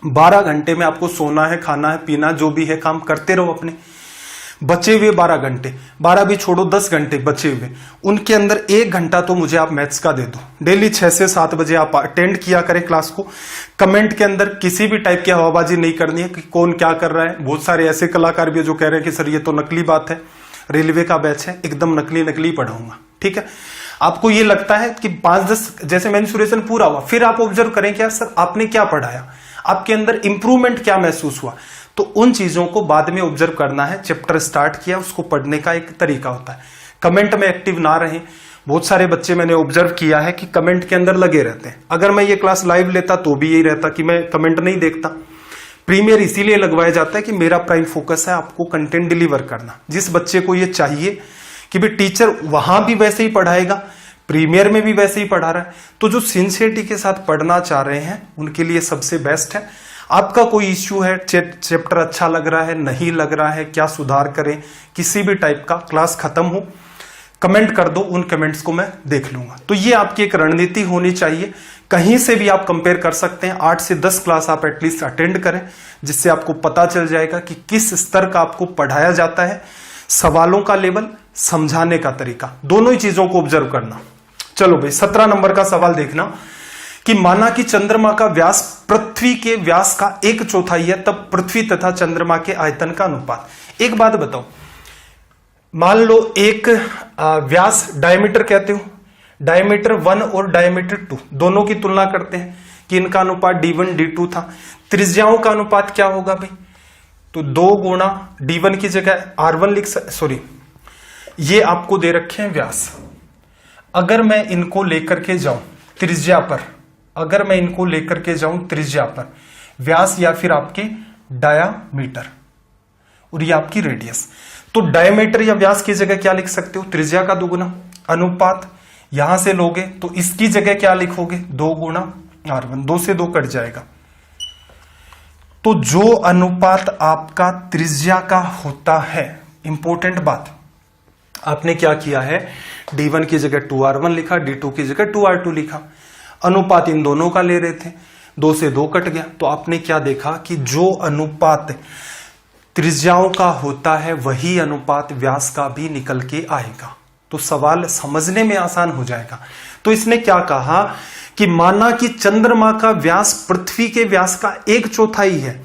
12 घंटे में आपको सोना है, खाना है, पीना, जो भी है काम करते रहो। अपने बचे हुए 12 घंटे, 12 भी छोड़ो, 10 घंटे बचे हुए, उनके अंदर 1 घंटा तो मुझे आप मैथ्स का दे दो। डेली 6 से 7 बजे आप अटेंड किया करें क्लास को। कमेंट के अंदर किसी भी टाइप की हवाबाजी नहीं करनी है कि कौन क्या कर रहा है। बहुत सारे ऐसे कलाकार भी जो कह रहे हैं कि सर ये तो नकली बात है, रेलवे का बैच है, एकदम नकली पढ़ाऊंगा। ठीक है, आपको ये लगता है कि 5-10 जैसे मेंसुरेशन पूरा हुआ, फिर आप ऑब्जर्व करें क्या सर आपने क्या पढ़ाया, आपके अंदर इंप्रूवमेंट क्या महसूस हुआ। तो उन चीजों को बाद में ऑब्जर्व करना है। चैप्टर स्टार्ट किया, उसको पढ़ने का एक तरीका होता है। कमेंट में एक्टिव ना रहें। बहुत सारे बच्चे मैंने ऑब्जर्व किया है कि कमेंट के अंदर लगे रहते हैं। अगर मैं ये क्लास लाइव लेता तो भी यही रहता कि मैं कमेंट नहीं देखता। प्रीमियर इसीलिए लगवाया जाता है कि मेरा प्राइम फोकस है आपको कंटेंट डिलीवर करना। जिस बच्चे को ये चाहिए कि भाई टीचर वहां भी वैसे ही पढ़ाएगा, प्रीमियर में भी वैसे ही पढ़ा रहा है, तो जो सिंसियरिटी के साथ पढ़ना चाह रहे हैं उनके लिए सबसे बेस्ट है। आपका कोई इश्यू है, चैप्टर अच्छा लग रहा है, नहीं लग रहा है, क्या सुधार करें, किसी भी टाइप का, क्लास खत्म हो कमेंट कर दो, उन कमेंट्स को मैं देख लूंगा। तो ये आपकी एक रणनीति होनी चाहिए। कहीं से भी आप कंपेयर कर सकते हैं। 8 से 10 क्लास आप एटलीस्ट अटेंड करें, जिससे आपको पता चल जाएगा कि किस स्तर का आपको पढ़ाया जाता है। सवालों का लेवल, समझाने का तरीका, दोनों ही चीजों को ऑब्जर्व करना। चलो भाई 17 नंबर का सवाल देखना कि माना कि चंद्रमा का व्यास पृथ्वी के व्यास का 1/4 है, तब पृथ्वी तथा चंद्रमा के आयतन का अनुपात। एक बात बताओ, मान लो एक व्यास डायमीटर कहते हो, डायमीटर 1 और डायमीटर 2 दोनों की तुलना करते हैं। कि इनका अनुपात D1 D2 था। त्रिज्याओं का अनुपात क्या होगा भाई, तो 2 गुणा D1 की जगह R1 ये आपको दे रखे हैं व्यास। अगर मैं इनको लेकर के जाऊं त्रिज्या पर, अगर मैं इनको लेकर के जाऊं त्रिज्या पर, व्यास या फिर आपके डायामीटर और ये आपकी रेडियस, तो डायमीटर या व्यास की जगह क्या लिख सकते हो, त्रिज्या का 2 गुना अनुपात। यहां से लोगे तो इसकी जगह क्या लिखोगे, 2 गुणा R1, 2 से 2 कट जाएगा। तो जो अनुपात आपका त्रिज्या का होता है, इंपॉर्टेंट बात, आपने क्या किया है, D1 की जगह 2R1 लिखा, D2 की जगह 2R2 लिखा। अनुपात इन दोनों का ले रहे थे, 2 से 2 कट गया, तो आपने क्या देखा कि जो अनुपात त्रिज्याओं का होता है वही अनुपात व्यास का भी निकल के आएगा। तो सवाल समझने में आसान हो जाएगा। तो इसने क्या कहा कि माना कि चंद्रमा का व्यास पृथ्वी के व्यास का 1/4 है,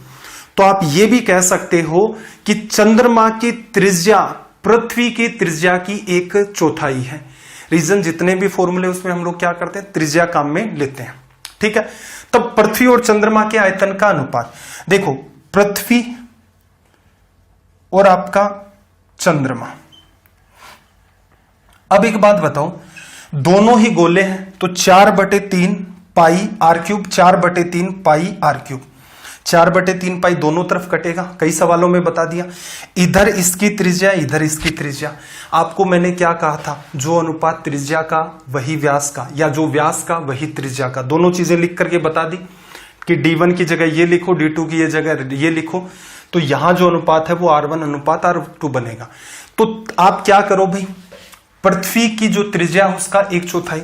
तो आप यह भी कह सकते हो कि चंद्रमा की त्रिज्या पृथ्वी की त्रिज्या की 1/4 है। रीजन जितने भी फॉर्मूले उसमें हम लोग क्या करते हैं, त्रिज्या काम में लेते हैं, ठीक है। तब पृथ्वी और चंद्रमा के आयतन का अनुपात देखो, पृथ्वी और आपका चंद्रमा। अब एक बात बताओ, दोनों ही गोले हैं, तो 4/3 पाई R3, 4/3 पाई R3, 4/3 पाई दोनों तरफ कटेगा, कई सवालों में बता दिया। इधर इसकी त्रिज्या, इधर इसकी त्रिज्या। आपको मैंने क्या कहा था, जो अनुपात त्रिज्या का वही व्यास का, या जो व्यास का वही त्रिज्या का, दोनों चीजें लिख करके बता दी कि D1 की जगह ये लिखो, D2 की जगह ये लिखो, तो यहां जो अनुपात है वो R1 अनुपात R2 बनेगा। तो आप क्या करो भाई, पृथ्वी की जो त्रिज्या है उसका 1/4,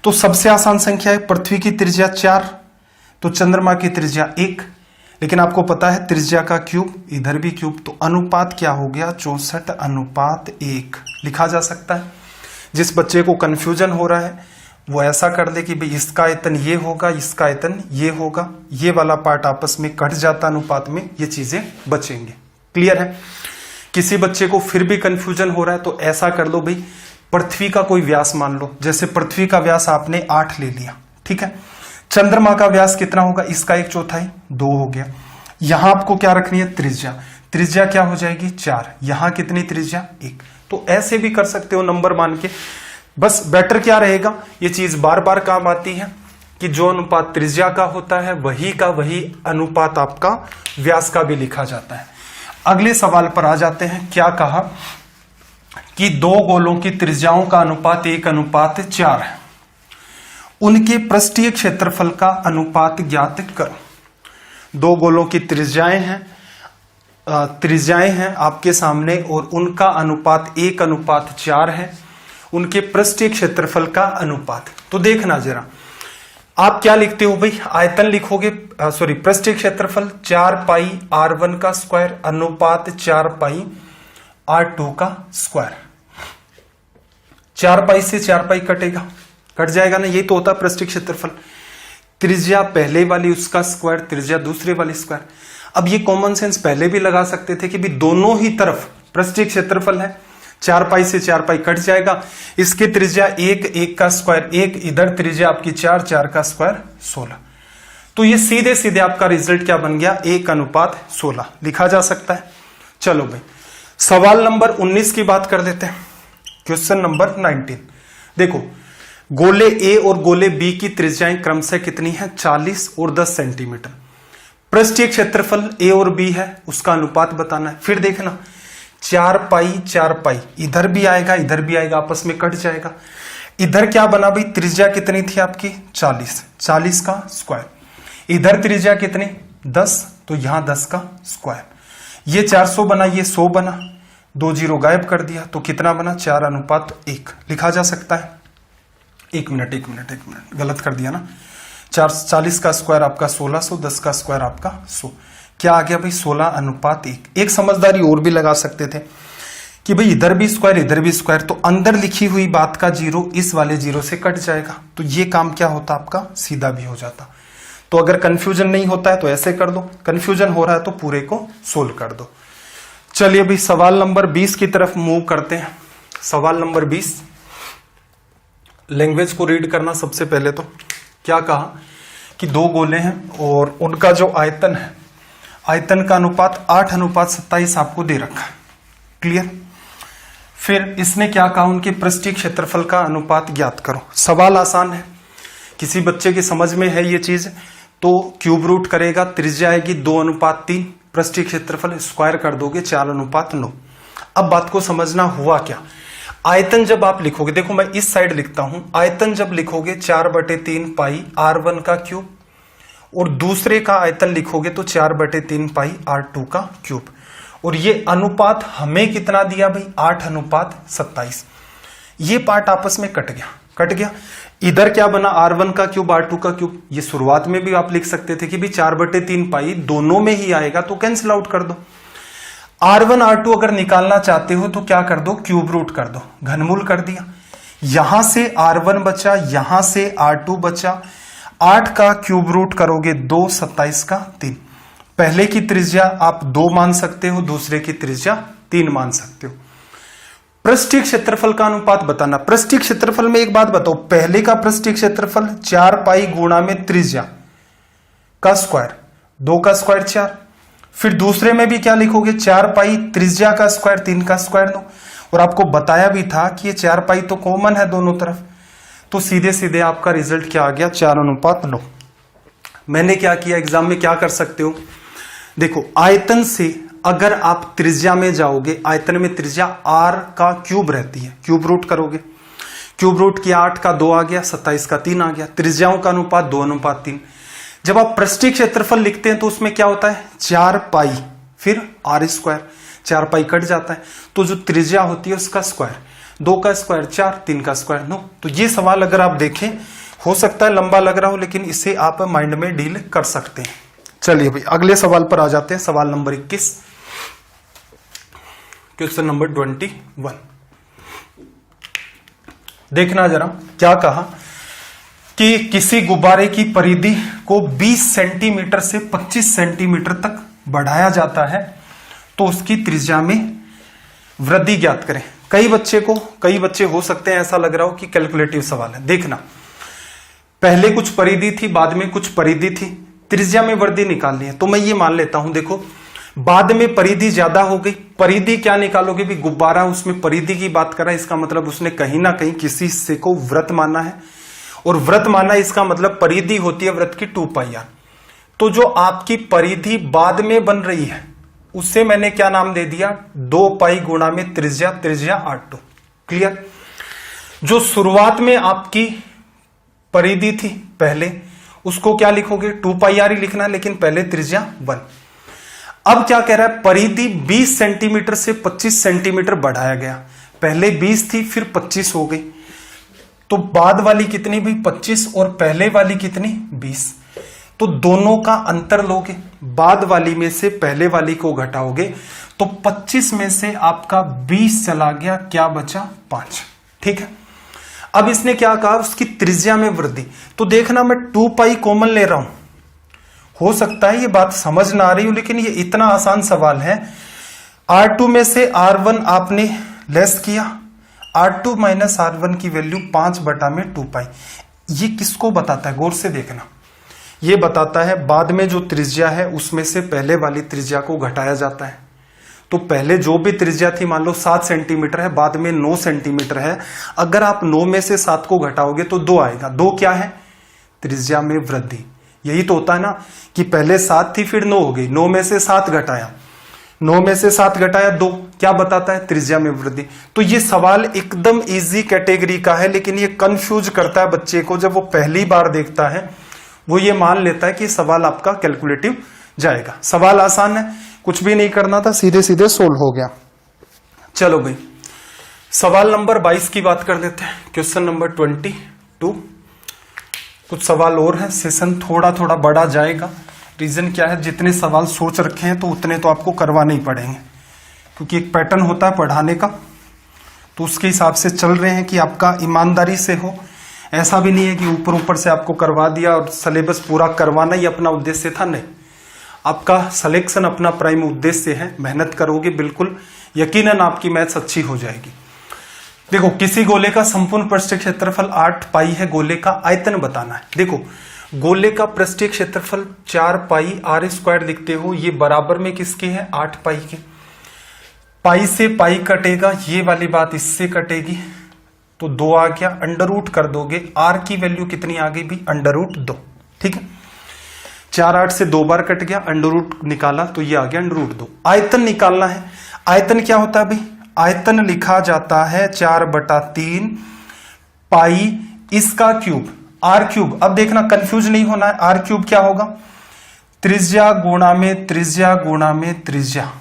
तो सबसे आसान संख्या है, पृथ्वी की त्रिज्या 4, तो चंद्रमा की त्रिज्या 1, लेकिन आपको पता है त्रिज्या का क्यूब, इधर भी क्यूब, तो अनुपात क्या हो गया, 64/1 लिखा जा सकता है। जिस बच्चे को कंफ्यूजन हो रहा है वो ऐसा कर दे कि भाई इसका आयतन ये होगा, इसका आयतन ये होगा, ये वाला पार्ट आपस में कट जाता अनुपात में, ये चीजें बचेंगे। क्लियर है। किसी बच्चे को फिर भी कंफ्यूजन हो रहा है तो ऐसा कर लो भाई, पृथ्वी का कोई व्यास मान लो, जैसे पृथ्वी का व्यास आपने 8 ले लिया, ठीक है। चंद्रमा का व्यास कितना होगा, इसका 1/4, 2 हो गया। यहां आपको क्या रखनी है, त्रिज्या, त्रिज्या क्या हो जाएगी 4, यहां कितनी त्रिज्या 1। तो ऐसे भी कर सकते हो नंबर मान के, बस बेटर क्या रहेगा, ये चीज बार बार काम आती है कि जो अनुपात त्रिज्या का होता है वही का वही अनुपात आपका व्यास का भी लिखा जाता है। अगले सवाल पर आ जाते हैं। क्या कहा कि 2 गोलों की त्रिज्याओं का अनुपात 1/4 है, उनके पृष्ठीय क्षेत्रफल का अनुपात ज्ञात करो। 2 गोलों की त्रिज्याएं हैं आपके सामने और उनका अनुपात 1/4 है, उनके पृष्ठीय क्षेत्रफल का अनुपात। तो देखना जरा, आप क्या लिखते हो भाई, आयतन लिखोगे, पृष्ठीय क्षेत्रफल 4 पाई R1 का स्क्वायर अनुपात 4 पाई R2 का स्क्वायर। 4 पाई से 4 पाई कटेगा, कट जाएगा ना, यही तो होता है पृष्ठीय क्षेत्रफल। त्रिज्या पहले वाली उसका स्क्वायर, त्रिज्या दूसरे वाली स्क्वायर। अब ये कॉमन सेंस पहले भी लगा सकते थे कि भी दोनों ही तरफ पृष्ठीय क्षेत्रफल है, 4 पाई से 4 पाई कट जाएगा, इसकी त्रिज्या 1, 1 का स्क्वायर 1, इधर त्रिज्या आपकी 4, 4 का स्क्वायर 16। तो ये सीधे सीधे आपका रिजल्ट क्या बन गया, 1/16 लिखा जा सकता है। चलो भाई सवाल नंबर 19 की बात कर देते हैं। क्वेश्चन नंबर 19 देखो, गोले ए और गोले बी की त्रिज्याएं क्रमशः कितनी है, 40 और 10 सेंटीमीटर। पृष्ठीय क्षेत्रफल ए और बी है, उसका अनुपात बताना है। फिर देखना 4 पाई 4 पाई, इधर भी आएगा इधर भी आएगा, आपस में कट जाएगा। इधर क्या बना भाई, त्रिज्या कितनी थी आपकी 40, 40 का स्क्वायर। इधर त्रिज्या कितनी 10, तो यहां 10 का स्क्वायर। ये 400 बना, ये 100 बना, 2 जीरो गायब कर दिया, तो कितना बना 4/1 लिखा जा सकता है। एक मिनट गलत कर दिया ना, 40 का स्क्वायर आपका 1600, 10 का स्क्वायर आपका 100, क्या आ गया भाई 16/1। एक समझदारी और भी लगा सकते थे कि भाई इधर भी स्क्वायर इधर भी स्क्वायर, तो अंदर लिखी हुई बात का जीरो इस वाले जीरो से कट जाएगा, तो ये काम क्या होता आपका सीधा भी हो जाता। तो अगर कंफ्यूजन नहीं होता है तो ऐसे कर दो, कंफ्यूजन हो रहा है तो पूरे को सोल्व कर दो। चलिए भाई सवाल नंबर 20 की तरफ मूव करते हैं। सवाल नंबर 20, लैंग्वेज को रीड करना सबसे पहले। तो क्या कहा कि दो गोले हैं और उनका जो आयतन है, आयतन का अनुपात 8:27 आपको दे रखा है। क्लियर। फिर इसने क्या कहा, उनके पृष्ठीय क्षेत्रफल का अनुपात ज्ञात करो। सवाल आसान है, किसी बच्चे की समझ में है ये चीज तो क्यूब रूट करेगा, त्रिज्या आएगी 2:3, पृष्ठीय क्षेत्रफल स्क्वायर कर दोगे 4:9। अब बात को समझना हुआ क्या, आयतन जब आप लिखोगे, देखो मैं इस साइड लिखता हूं, आयतन जब लिखोगे 4/3 पाई R1 का क्यूब, और दूसरे का आयतन लिखोगे तो 4/3 पाई R2 का क्यूब। और ये अनुपात हमें कितना दिया भाई, 8:27। ये पार्ट आपस में कट गया। इधर क्या बना, R1 का क्यूब R2 का क्यूब। ये शुरुआत में भी आप लिख सकते थे कि भी 4/3 पाई दोनों में ही आएगा तो कैंसिल आउट कर दो। R1 R2 अगर निकालना चाहते हो तो क्या कर दो, क्यूब रूट कर दो, घनमूल कर दिया। यहां से R1 बचा, यहां से R2 बचा, 8 का क्यूब रूट करोगे 2, 27 का 3। पहले की त्रिज्या आप 2 मान सकते हो, दूसरे की त्रिज्या 3 मान सकते हो। पृष्ठीय क्षेत्रफल का अनुपात बताना। पृष्ठीय क्षेत्रफल में एक बात बताओ, पहले का पृष्ठीय क्षेत्रफल 4 पाई गुणा में त्रिज्या का स्क्वायर, 2 का स्क्वायर 4। फिर दूसरे में भी क्या लिखोगे, 4 पाई त्रिज्या का स्क्वायर, 3 का स्क्वायर 9। और आपको बताया भी था कि ये 4 पाई तो कॉमन है दोनों तरफ, तो सीधे सीधे आपका रिजल्ट क्या आ गया, 4:9। मैंने क्या किया, एग्जाम में क्या कर सकते हो, देखो आयतन से अगर आप त्रिज्या में जाओगे, आयतन में त्रिज्या R का क्यूब रहती है, क्यूब रूट करोगे, क्यूब रूट किया 8 का 2 आ गया, 27 का 3 आ गया, त्रिज्याओं का अनुपात 2:3। जब आप पृष्ठीय क्षेत्रफल लिखते हैं तो उसमें क्या होता है, 4 पाई फिर R स्क्वायर, 4 पाई कट जाता है तो जो त्रिज्या होती है उसका स्क्वायर, 2 का स्क्वायर 4, 3 का स्क्वायर 9। तो ये सवाल अगर आप देखें, हो सकता है लंबा लग रहा हो लेकिन इसे आप माइंड में डील कर सकते हैं। चलिए भाई अगले सवाल पर आ जाते हैं, सवाल नंबर 21, क्वेश्चन नंबर 21। देखना जरा क्या कहा कि किसी गुब्बारे की परिधि को 20 सेंटीमीटर से 25 सेंटीमीटर तक बढ़ाया जाता है तो उसकी त्रिज्या में वृद्धि ज्ञात करें। कई बच्चे हो सकते हैं ऐसा लग रहा हो कि कैलकुलेटिव सवाल है। देखना, पहले कुछ परिधि थी, बाद में कुछ परिधि थी, त्रिज्या में वृद्धि निकालनी है तो मैं ये मान लेता हूं, देखो बाद में परिधि ज्यादा हो गई, परिधि क्या निकालोगे भी, गुब्बारा उसमें परिधि की बात कर रहा है, इसका मतलब उसने कहीं ना कहीं किसी हिस्से को वृत्त माना है, और वृत्त माना इसका मतलब परिधि होती है वृत्त की 2πr। तो जो आपकी परिधि बाद में बन रही है उससे मैंने क्या नाम दे दिया, 2 पाई गुणा में त्रिज्या 8। क्लियर। जो शुरुआत में आपकी परिधि थी पहले, उसको क्या लिखोगे, 2πr ही लिखना है, लेकिन पहले त्रिज्या 1। अब क्या कह रहा है, परिधि 20 सेंटीमीटर से 25 सेंटीमीटर बढ़ाया गया, पहले 20 थी फिर 25 हो गई, तो बाद वाली कितनी भी 25 और पहले वाली कितनी 20, तो दोनों का अंतर लोगे, बाद वाली में से पहले वाली को घटाओगे तो 25 में से आपका 20 चला गया, क्या बचा 5। ठीक है। अब इसने क्या कहा, उसकी त्रिज्या में वृद्धि, तो देखना मैं 2 पाई कॉमन ले रहा हूं, हो सकता है ये बात समझ ना आ रही हो लेकिन ये इतना आसान सवाल है। R2 में से R1 आपने लेस किया, R2 माइनस R1 की वैल्यू 5/2 पाई। ये किसको बताता है, गौर से देखना, ये बताता है बाद में जो त्रिज्या है उसमें से पहले वाली त्रिज्या को घटाया जाता है। तो पहले जो भी त्रिज्या थी मान लो 7 सेंटीमीटर है, बाद में 9 सेंटीमीटर है, अगर आप 9 में से 7 को घटाओगे तो 2 आएगा। 2 क्या है, त्रिज्या में वृद्धि। यही तो होता है ना कि पहले 7 थी फिर 9 हो गई, 9 में से 7 घटाया, 9 में से 7 घटाया 2, क्या बताता है, त्रिज्या में वृद्धि। तो ये सवाल एकदम इजी कैटेगरी का है, लेकिन ये कंफ्यूज करता है बच्चे को। जब वो पहली बार देखता है वो ये मान लेता है कि सवाल आपका कैलकुलेटिव जाएगा। सवाल आसान है, कुछ भी नहीं करना था, सीधे सीधे सोल्व हो गया। चलो भाई सवाल नंबर 22 की बात कर लेते हैं, क्वेश्चन नंबर 22। कुछ सवाल और है, सेशन थोड़ा थोड़ा बढ़ा जाएगा। रीजन क्या है, जितने सवाल सोच रखे हैं तो उतने तो आपको करवाने ही पड़ेंगे, क्योंकि एक पैटर्न होता है पढ़ाने का, तो उसके हिसाब से चल रहे हैं कि आपका ईमानदारी से हो। ऐसा भी नहीं है कि ऊपर ऊपर से आपको करवा दिया और सिलेबस पूरा करवाना ही अपना उद्देश्य था, नहीं। आपका सिलेक्शन अपना प्राइम उद्देश्य है, मेहनत करोगे बिल्कुल यकीनन आपकी मैथ्स अच्छी हो जाएगी। देखो किसी गोले का संपूर्ण पृष्ठ क्षेत्रफल 8 पाई है, गोले का आयतन बताना है। देखो गोले का पृष्ठीय क्षेत्रफल 4 पाई आर स्क्वायर लिखते हो, ये बराबर में किसके है? 8 पाई के। पाई से पाई कटेगा, ये वाली बात इससे कटेगी, तो 2 आ गया। अंडर रूट कर दोगे, आर की वैल्यू कितनी आ गई भी? Under root 2। ठीक है, 4 8 से 2 बार कट गया, अंडर रूट निकाला तो ये आ गया अंडर रूट 2। आयतन निकालना है। आयतन क्या होता है भाई? आयतन लिखा जाता है 4/3 पाई इसका क्यूब, आर क्यूब। अब देखना कंफ्यूज नहीं होना है, आर क्यूब क्या होगा? त्रिज्या गुणा में त्रिज्या गुणा में त्रिज्या,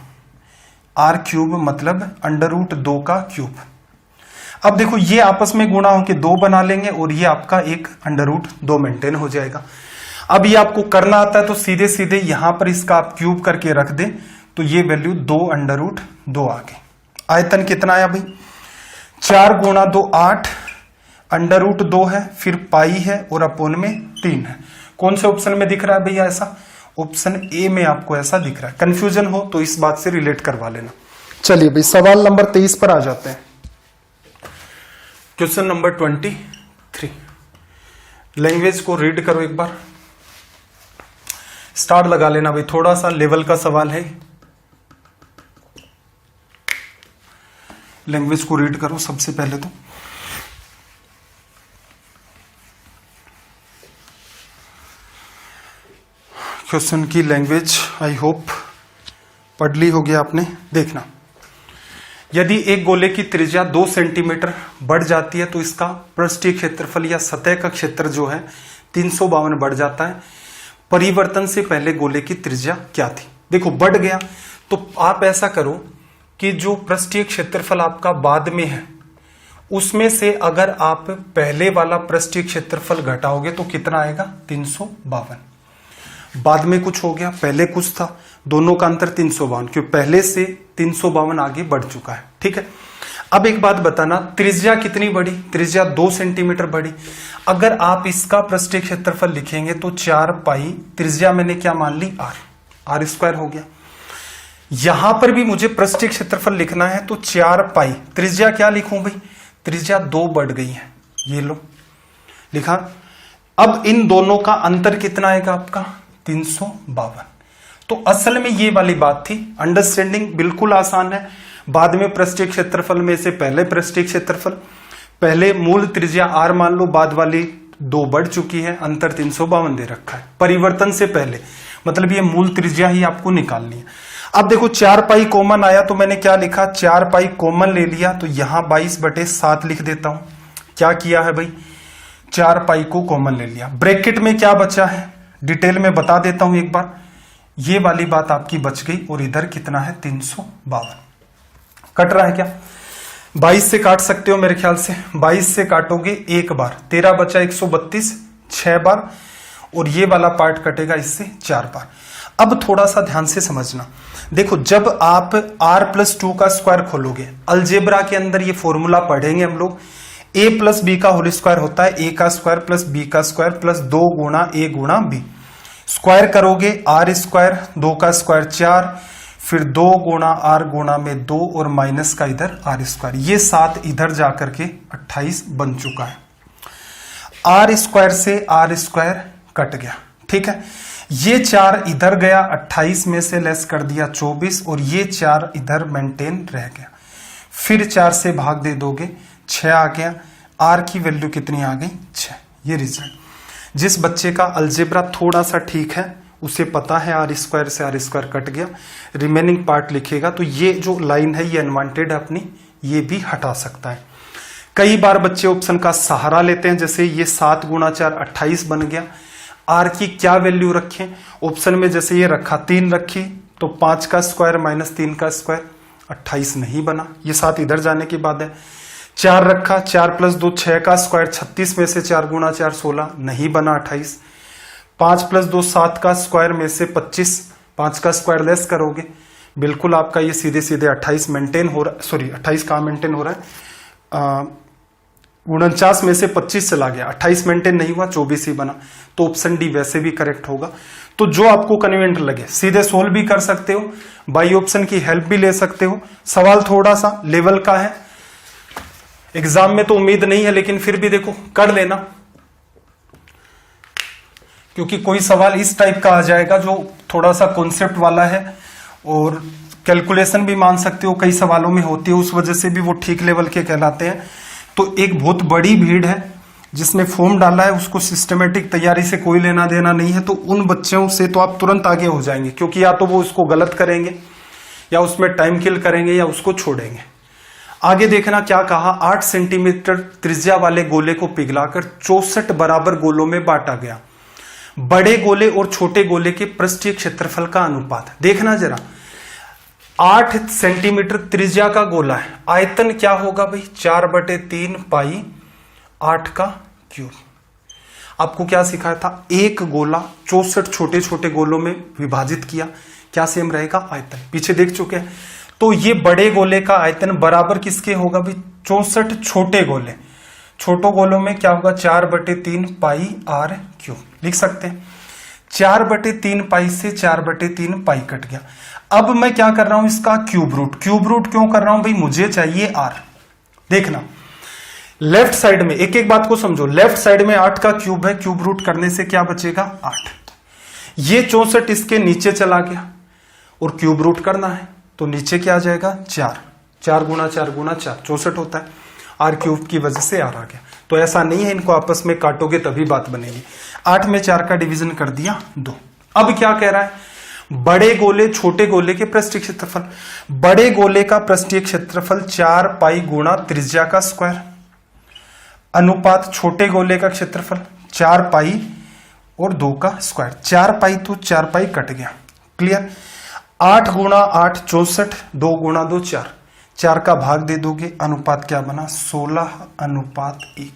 आर क्यूब मतलब अंडर रूट 2 का क्यूब। अब देखो ये आपस में गुणा होकर 2 बना लेंगे और ये आपका एक अंडर रूट 2 मेंटेन हो जाएगा। अब ये आपको करना आता है तो सीधे सीधे यहां पर इसका आप क्यूब करके रख दे, तो ये वैल्यू 2 अंडर रूट 2 आ गई। आयतन कितना आया भाई? 4 गुणा 2 8, अंडर रूट 2 है, फिर पाई है और अपोन में 3 है। कौन से ऑप्शन में दिख रहा है भैया ऐसा? ऑप्शन ए में आपको ऐसा दिख रहा है। कंफ्यूजन हो तो इस बात से रिलेट करवा लेना। चलिए भाई सवाल नंबर 23 पर आ जाते हैं। क्वेश्चन नंबर 23, लैंग्वेज को रीड करो एक बार, स्टार लगा लेना भाई, थोड़ा सा लेवल का सवाल है। लैंग्वेज को रीड करो सबसे पहले तो। क्वेश्चन की लैंग्वेज आई होप पढ़ ली होगी आपने। देखना, यदि एक गोले की त्रिज्या 2 सेंटीमीटर बढ़ जाती है तो इसका पृष्ठीय क्षेत्रफल या सतह का क्षेत्र जो है 352 बढ़ जाता है। परिवर्तन से पहले गोले की त्रिज्या क्या थी? देखो बढ़ गया तो आप ऐसा करो कि जो पृष्ठीय क्षेत्रफल आपका बाद में है उसमें से अगर आप पहले वाला पृष्ठीय क्षेत्रफल घटाओगे तो कितना आएगा? 352। बाद में कुछ हो गया, पहले कुछ था, दोनों का अंतर 352, क्योंकि पहले से 352 आगे बढ़ चुका है। ठीक है, अब एक बात बताना, त्रिज्या कितनी बढ़ी? त्रिज्या 2 सेंटीमीटर बढ़ी। अगर आप इसका पृष्ठीय क्षेत्रफल लिखेंगे तो 4 पाई, त्रिज्या मैंने क्या मान ली? आर स्क्वायर हो गया। यहां पर भी मुझे पृष्ठीय क्षेत्रफल लिखना है तो 4 पाई, त्रिज्या क्या लिखूं भाई? त्रिज्या 2 बढ़ गई है, ये लो लिखा। अब इन दोनों का अंतर कितना आएगा आपका? 352। तो असल में ये वाली बात थी। अंडरस्टैंडिंग बिल्कुल आसान है। बाद में पृष्ठीय क्षेत्रफल में से पहले पृष्ठीय क्षेत्रफल, पहले मूल त्रिज्या आर मान लो, बाद वाली 2 बढ़ चुकी है, अंतर 352 दे रखा है। परिवर्तन से पहले मतलब ये मूल त्रिज्या ही आपको निकालनी है। अब देखो 4 पाई कॉमन आया तो मैंने क्या लिखा? 4 पाई कॉमन ले लिया तो यहां 22/7 लिख देता हूं। क्या किया है भाई? 4 पाई को कॉमन ले लिया। ब्रैकेट में क्या बचा है डिटेल में बता देता हूं एक बार। ये वाली बात आपकी बच गई और इधर कितना है? 352। कट रहा है क्या? 22 से काट सकते हो मेरे ख्याल से। 22 से काटोगे एक बार, 13 बचा 132, 6 बार, और ये वाला पार्ट कटेगा इससे 4 बार। अब थोड़ा सा ध्यान से समझना, देखो जब आप r+2 का स्क्वायर खोलोगे, अलजेब्रा के अंदर ये फॉर्मूला पढ़ेंगे हम लोग, a + b का होल स्क्वायर होता है a का स्क्वायर प्लस b का स्क्वायर प्लस 2 गुणा a गुणा b। स्क्वायर करोगे r स्क्वायर, 2 का स्क्वायर 4, फिर 2 गुणा r गुणा में 2 और माइनस का इधर r स्क्वायर, ये 7 इधर जाकर के 28 बन चुका है। r स्क्वायर से r स्क्वायर कट गया, ठीक है। ये 4 इधर गया, 28 में से लेस कर दिया 24, और ये 4 इधर मेंटेन रह गया। फिर 4 से भाग दे दोगे, 6 आ गया। r की वैल्यू कितनी आ गई? 6। ये रिजल्ट। जिस बच्चे का अलजेब्रा थोड़ा सा ठीक है उसे पता है r स्क्वायर से r स्क्वायर कट गया, रिमेनिंग पार्ट लिखेगा तो ये जो लाइन है ये अनवांटेड है अपनी, ये भी हटा सकता है। कई बार बच्चे ऑप्शन का सहारा लेते हैं, जैसे ये 7 गुणा 4 28 बन गया। r की क्या वैल्यू रखें? ऑप्शन में जैसे ये रखा 3 रखी तो 5 का स्क्वायर माइनस 3 का स्क्वायर, 28 नहीं बना। ये 7 इधर जाने के बाद है। 4 रखा, 4 + 2 6 का स्क्वायर, 36 में से 4 गुणा 4 16, नहीं बना 28। 5 + 2 7 का स्क्वायर में से 25, 5 का स्क्वायर लेस करोगे, बिल्कुल आपका ये सीधे सीधे 28 मेंटेन हो रहा है। सॉरी 28 कहां मेंटेन हो रहा है? 49 में से 25 चला गया, 28 मेंटेन नहीं हुआ, 24 ही बना। तो ऑप्शन डी वैसे भी करेक्ट होगा। तो जो आपको कन्वीनियंट लगे सीधे सोल्व भी कर सकते हो, बाई ऑप्शन की हेल्प भी ले सकते हो। सवाल थोड़ा सा लेवल का है, एग्जाम में तो उम्मीद नहीं है, लेकिन फिर भी देखो कर लेना। क्योंकि कोई सवाल इस टाइप का आ जाएगा जो थोड़ा सा कॉन्सेप्ट वाला है और कैलकुलेशन भी मान सकते हो कई सवालों में होती है, उस वजह से भी वो ठीक लेवल के कहलाते हैं। तो एक बहुत बड़ी भीड़ है जिसने फॉर्म डाला है, उसको सिस्टमेटिक तैयारी से कोई लेना देना नहीं है, तो उन बच्चों से तो आप तुरंत आगे हो जाएंगे, क्योंकि या तो वो उसको गलत करेंगे या उसमें टाइम किल करेंगे या उसको छोड़ेंगे। आगे देखना क्या कहा, 8 सेंटीमीटर त्रिज्या वाले गोले को पिघलाकर 64 बराबर गोलों में बांटा गया। बड़े गोले और छोटे गोले के पृष्ठीय क्षेत्रफल का अनुपात देखना जरा। 8 सेंटीमीटर त्रिज्या का गोला है, आयतन क्या होगा भाई, 4/3 पाई 8 का क्यूब। आपको क्या सिखाया था, एक गोला 64 छोटे छोटे गोलों में विभाजित किया, क्या सेम रहेगा, आयतन, पीछे देख चुके हैं। तो ये बड़े गोले का आयतन बराबर किसके होगा भाई, 64 छोटे गोले, छोटों गोलों में क्या होगा, 4/3 पाई आर क्यूब लिख सकते हैं। 4/3 पाई से 4/3 पाई कट गया। अब मैं क्या कर रहा हूं, इसका क्यूब रूट। क्यूब रूट क्यों कर रहा हूं भाई, मुझे चाहिए आर। देखना लेफ्ट साइड में, एक एक बात को समझो, लेफ्ट साइड में 8 का क्यूब है, क्यूब रूट करने से क्या बचेगा, 8। ये 64 इसके नीचे चला गया और क्यूब रूट करना है तो नीचे क्या आ जाएगा, 4। 4 गुणा 4 गुणा 4 64 होता है, आर क्यूब की वजह से आर आ गया। तो ऐसा नहीं है, इनको आपस में काटोगे तभी बात बनेगी। 8 में 4 का डिवीजन कर दिया 2। अब क्या कह रहा है, बड़े गोले छोटे गोले के पृष्ठीय क्षेत्रफल। बड़े गोले का पृष्ठीय क्षेत्रफल 4 पाई गुणा त्रिज्या का स्क्वायर अनुपात छोटे गोले का क्षेत्रफल 4 पाई और 2 का स्क्वायर। 4 पाई तो 4 पाई कट गया, क्लियर। 8 गुणा 8 64, 2 गुणा 2 4, 4 का भाग दे दोगे, अनुपात क्या बना, 16:1।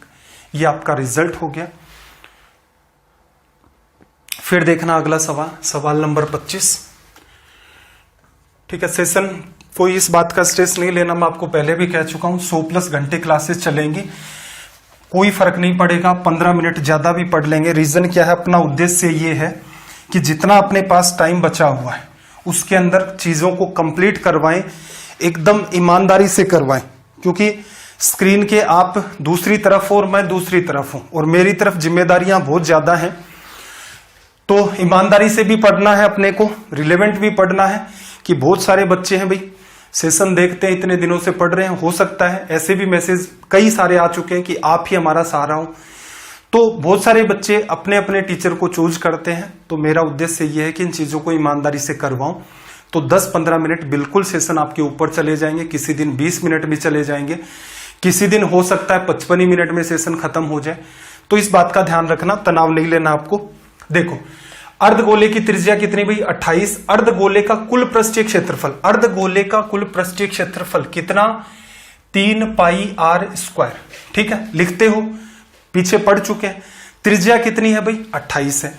ये आपका रिजल्ट हो गया। फिर देखना अगला सवाल, सवाल नंबर 25। ठीक है, सेशन कोई इस बात का स्ट्रेस नहीं लेना, मैं आपको पहले भी कह चुका हूं, 100+ घंटे क्लासेस चलेंगी, कोई फर्क नहीं पड़ेगा। 15 मिनट ज्यादा भी पढ़ लेंगे। रीजन क्या है, अपना उद्देश्य ये है कि जितना अपने पास टाइम बचा हुआ है उसके अंदर चीजों को कंप्लीट करवाएं, एकदम ईमानदारी से करवाएं, क्योंकि स्क्रीन के आप दूसरी तरफ हो और मैं दूसरी तरफ हूं और मेरी तरफ जिम्मेदारियां बहुत ज्यादा हैं। तो ईमानदारी से भी पढ़ना है, अपने को रिलेवेंट भी पढ़ना है। कि बहुत सारे बच्चे हैं भाई, सेशन देखते हैं, इतने दिनों से पढ़ रहे हैं, हो सकता है ऐसे भी मैसेज कई सारे आ चुके हैं कि आप ही हमारा सहारा हो। तो बहुत सारे बच्चे अपने अपने टीचर को चूज करते हैं, तो मेरा उद्देश्य यह है कि इन चीजों को ईमानदारी से करवाऊं। तो 10-15 मिनट बिल्कुल सेशन आपके ऊपर चले जाएंगे, किसी दिन 20 मिनट भी चले जाएंगे, किसी दिन हो सकता है 55 ही मिनट में सेशन खत्म हो जाए। तो इस बात का ध्यान रखना, तनाव नहीं लेना आपको। देखो अर्धगोले की त्रिज्या कितनी भाई, 28। अर्धगोले का कुल पृष्ठीय क्षेत्रफल, अर्धगोले का कुल पृष्ठीय क्षेत्रफल कितना, 3 पाई आर स्क्वायर। ठीक है, लिखते हो, पीछे पढ़ चुके हैं। त्रिज्या कितनी है भाई, 28 है।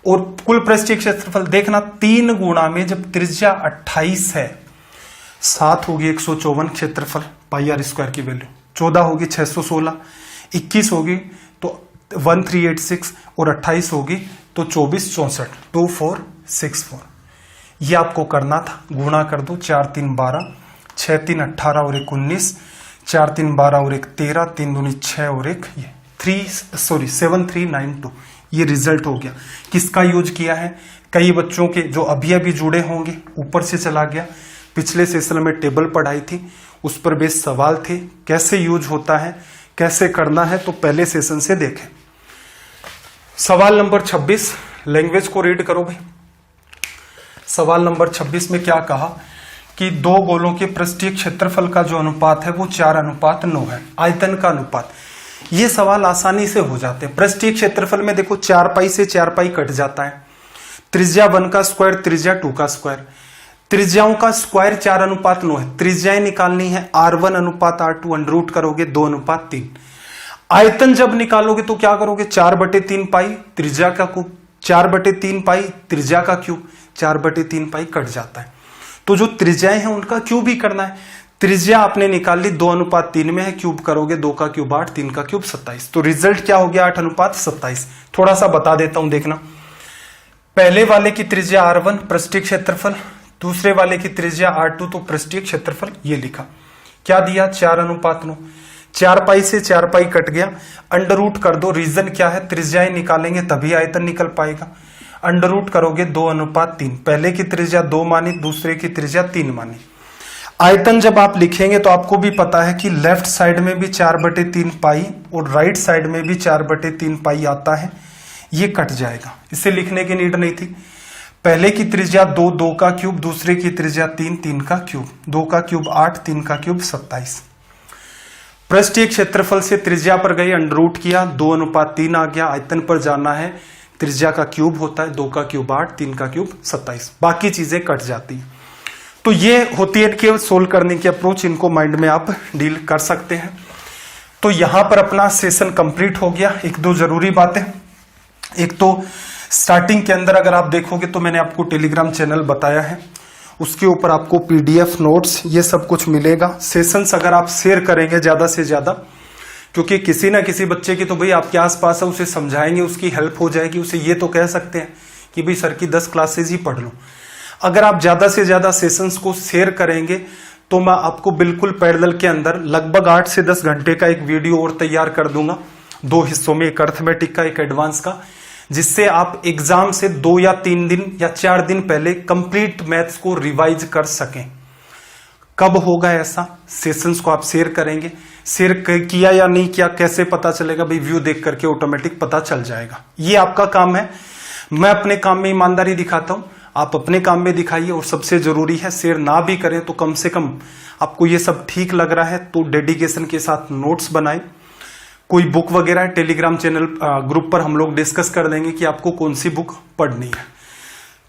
और कुल पृष्ठीय क्षेत्रफल देखना, 3 गुणा में जब त्रिज्या 28 है, 7 होगी 154 क्षेत्रफल, पाई आर स्क्वायर की वैल्यू, 14 होगी 616, 21 होगी तो 1386 और 28 होगी तो 2464, 2464। ये आपको करना था, गुणा कर दो, 4 3 12, 6 3 18 और 1 19, 4 3 12 और 1 13, 3 दूनी 6 और 1 ये 7392। ये रिजल्ट हो गया। किसका यूज किया है, कई बच्चों के जो अभी अभी जुड़े होंगे, ऊपर से चला गया। पिछले सेशन में टेबल पढ़ाई थी, उस पर बेस सवाल थे, कैसे यूज होता है, कैसे करना है, तो पहले सेशन से देखें। सवाल नंबर 26, लैंग्वेज को रीड करो भाई। सवाल नंबर 26 में क्या कहा कि 2 गोलों के पृष्ठीय क्षेत्रफल का जो अनुपात है वो 4:9 है, आयतन का अनुपात। ये सवाल आसानी से हो जाते हैं। पृष्ठीय क्षेत्रफल में देखो 4 पाई से 4 पाई कट जाता है, त्रिज्या 1 का स्क्वायर, त्रिज्या 2 का स्क्वायर, त्रिज्याओं का स्क्वायर 4:9 है। त्रिज्याएं निकालनी है, R1 अनुपात R2, अंडरूट करोगे 2:3। आयतन जब निकालोगे तो क्या करोगे, 4/3 पाई त्रिज्या का क्यूब, 4/3 पाई त्रिज्या का क्यूब, 4/3 पाई कट जाता है। तो जो त्रिज्याएं हैं उनका क्यूब ही करना है। त्रिज्या आपने निकाल ली, 2:3 में है, क्यूब करोगे 2 का क्यूब 8, 3 का क्यूब 27। तो रिजल्ट क्या हो गया, 8:27। थोड़ा सा बता देता हूं, देखना। पहले वाले की त्रिज्या R1 पृष्ठीय क्षेत्रफल, दूसरे वाले की त्रिज्या R2 तो पृष्ठीय क्षेत्रफल, ये लिखा। क्या दिया, 4:9। 4 पाई से 4 पाई कट गया, अंडर रूट कर दो। रीजन क्या है, त्रिज्याएं निकालेंगे तभी आयतन निकल पाएगा। अंडर रूट करोगे 2:3, पहले की त्रिज्या 2 मानी, दूसरे की त्रिज्या 3 मानी। आयतन जब आप लिखेंगे तो आपको भी पता है कि लेफ्ट साइड में भी 4/3 पाई और राइट साइड में भी 4/3 पाई आता है, ये कट जाएगा। इसे लिखने की नीड नहीं थी। पहले की त्रिज्या 2, 2 का क्यूब, दूसरे की त्रिज्या 3, 3 का क्यूब, 2 का क्यूब 8, 3 का क्यूब 27। पृष्ठीय क्षेत्रफल से त्रिज्या पर गई, अंडर रूट किया, 2:3 आ गया। आयतन पर जाना है, त्रिज्या का क्यूब होता है, 2 का क्यूब 8, 3 का क्यूब 27, बाकी चीजें कट जाती हैं। तो ये होती है कि सोल्व करने की अप्रोच, इनको माइंड में आप डील कर सकते हैं। तो यहां पर अपना सेशन कंप्लीट हो गया। 1-2 जरूरी बातें, एक तो स्टार्टिंग के अंदर अगर आप देखोगे तो मैंने आपको टेलीग्राम चैनल बताया है, उसके ऊपर आपको पीडीएफ नोट्स ये सब कुछ मिलेगा। सेशंस अगर आप शेयर करेंगे ज्यादा से ज्यादा, क्योंकि किसी ना किसी बच्चे की तो भाई आपके आसपास है, उसे समझाएंगे, उसकी हेल्प हो जाएगी। उसे ये तो कह सकते हैं कि भाई सर की 10 क्लासेज ही पढ़ लो। अगर आप ज्यादा से ज्यादा सेशंस को शेयर करेंगे तो मैं आपको बिल्कुल पैरेलल के अंदर लगभग 8 से 10 घंटे का एक वीडियो और तैयार कर दूंगा, 2 हिस्सों में, एक अर्थमेटिक का, एक एडवांस का, जिससे आप एग्जाम से 2 या 3 दिन या 4 दिन पहले कंप्लीट मैथ्स को रिवाइज कर सकें। कब होगा ऐसा, सेशंस को आप शेयर करेंगे। शेयर किया या नहीं किया कैसे पता चलेगा, भाई व्यू देख करके ऑटोमेटिक पता चल जाएगा। ये आपका काम है। मैं अपने काम में ईमानदारी दिखाता हूं, आप अपने काम में दिखाइए। और सबसे जरूरी है, शेयर ना भी करें तो कम से कम आपको ये सब ठीक लग रहा है तो डेडिकेशन के साथ नोट्स बनाएं। कोई बुक वगैरह टेलीग्राम चैनल ग्रुप पर हम लोग डिस्कस कर देंगे कि आपको कौन सी बुक पढ़नी है।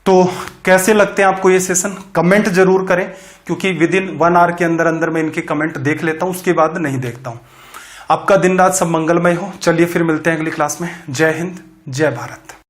तो कैसे लगते हैं आपको ये सेशन, कमेंट जरूर करें, क्योंकि विद इन 1 आवर के अंदर अंदर मैं इनके कमेंट देख लेता हूं, उसके बाद नहीं देखता हूं। आपका दिन रात सब मंगलमय हो। चलिए फिर मिलते हैं अगली क्लास में। जय हिंद, जय भारत।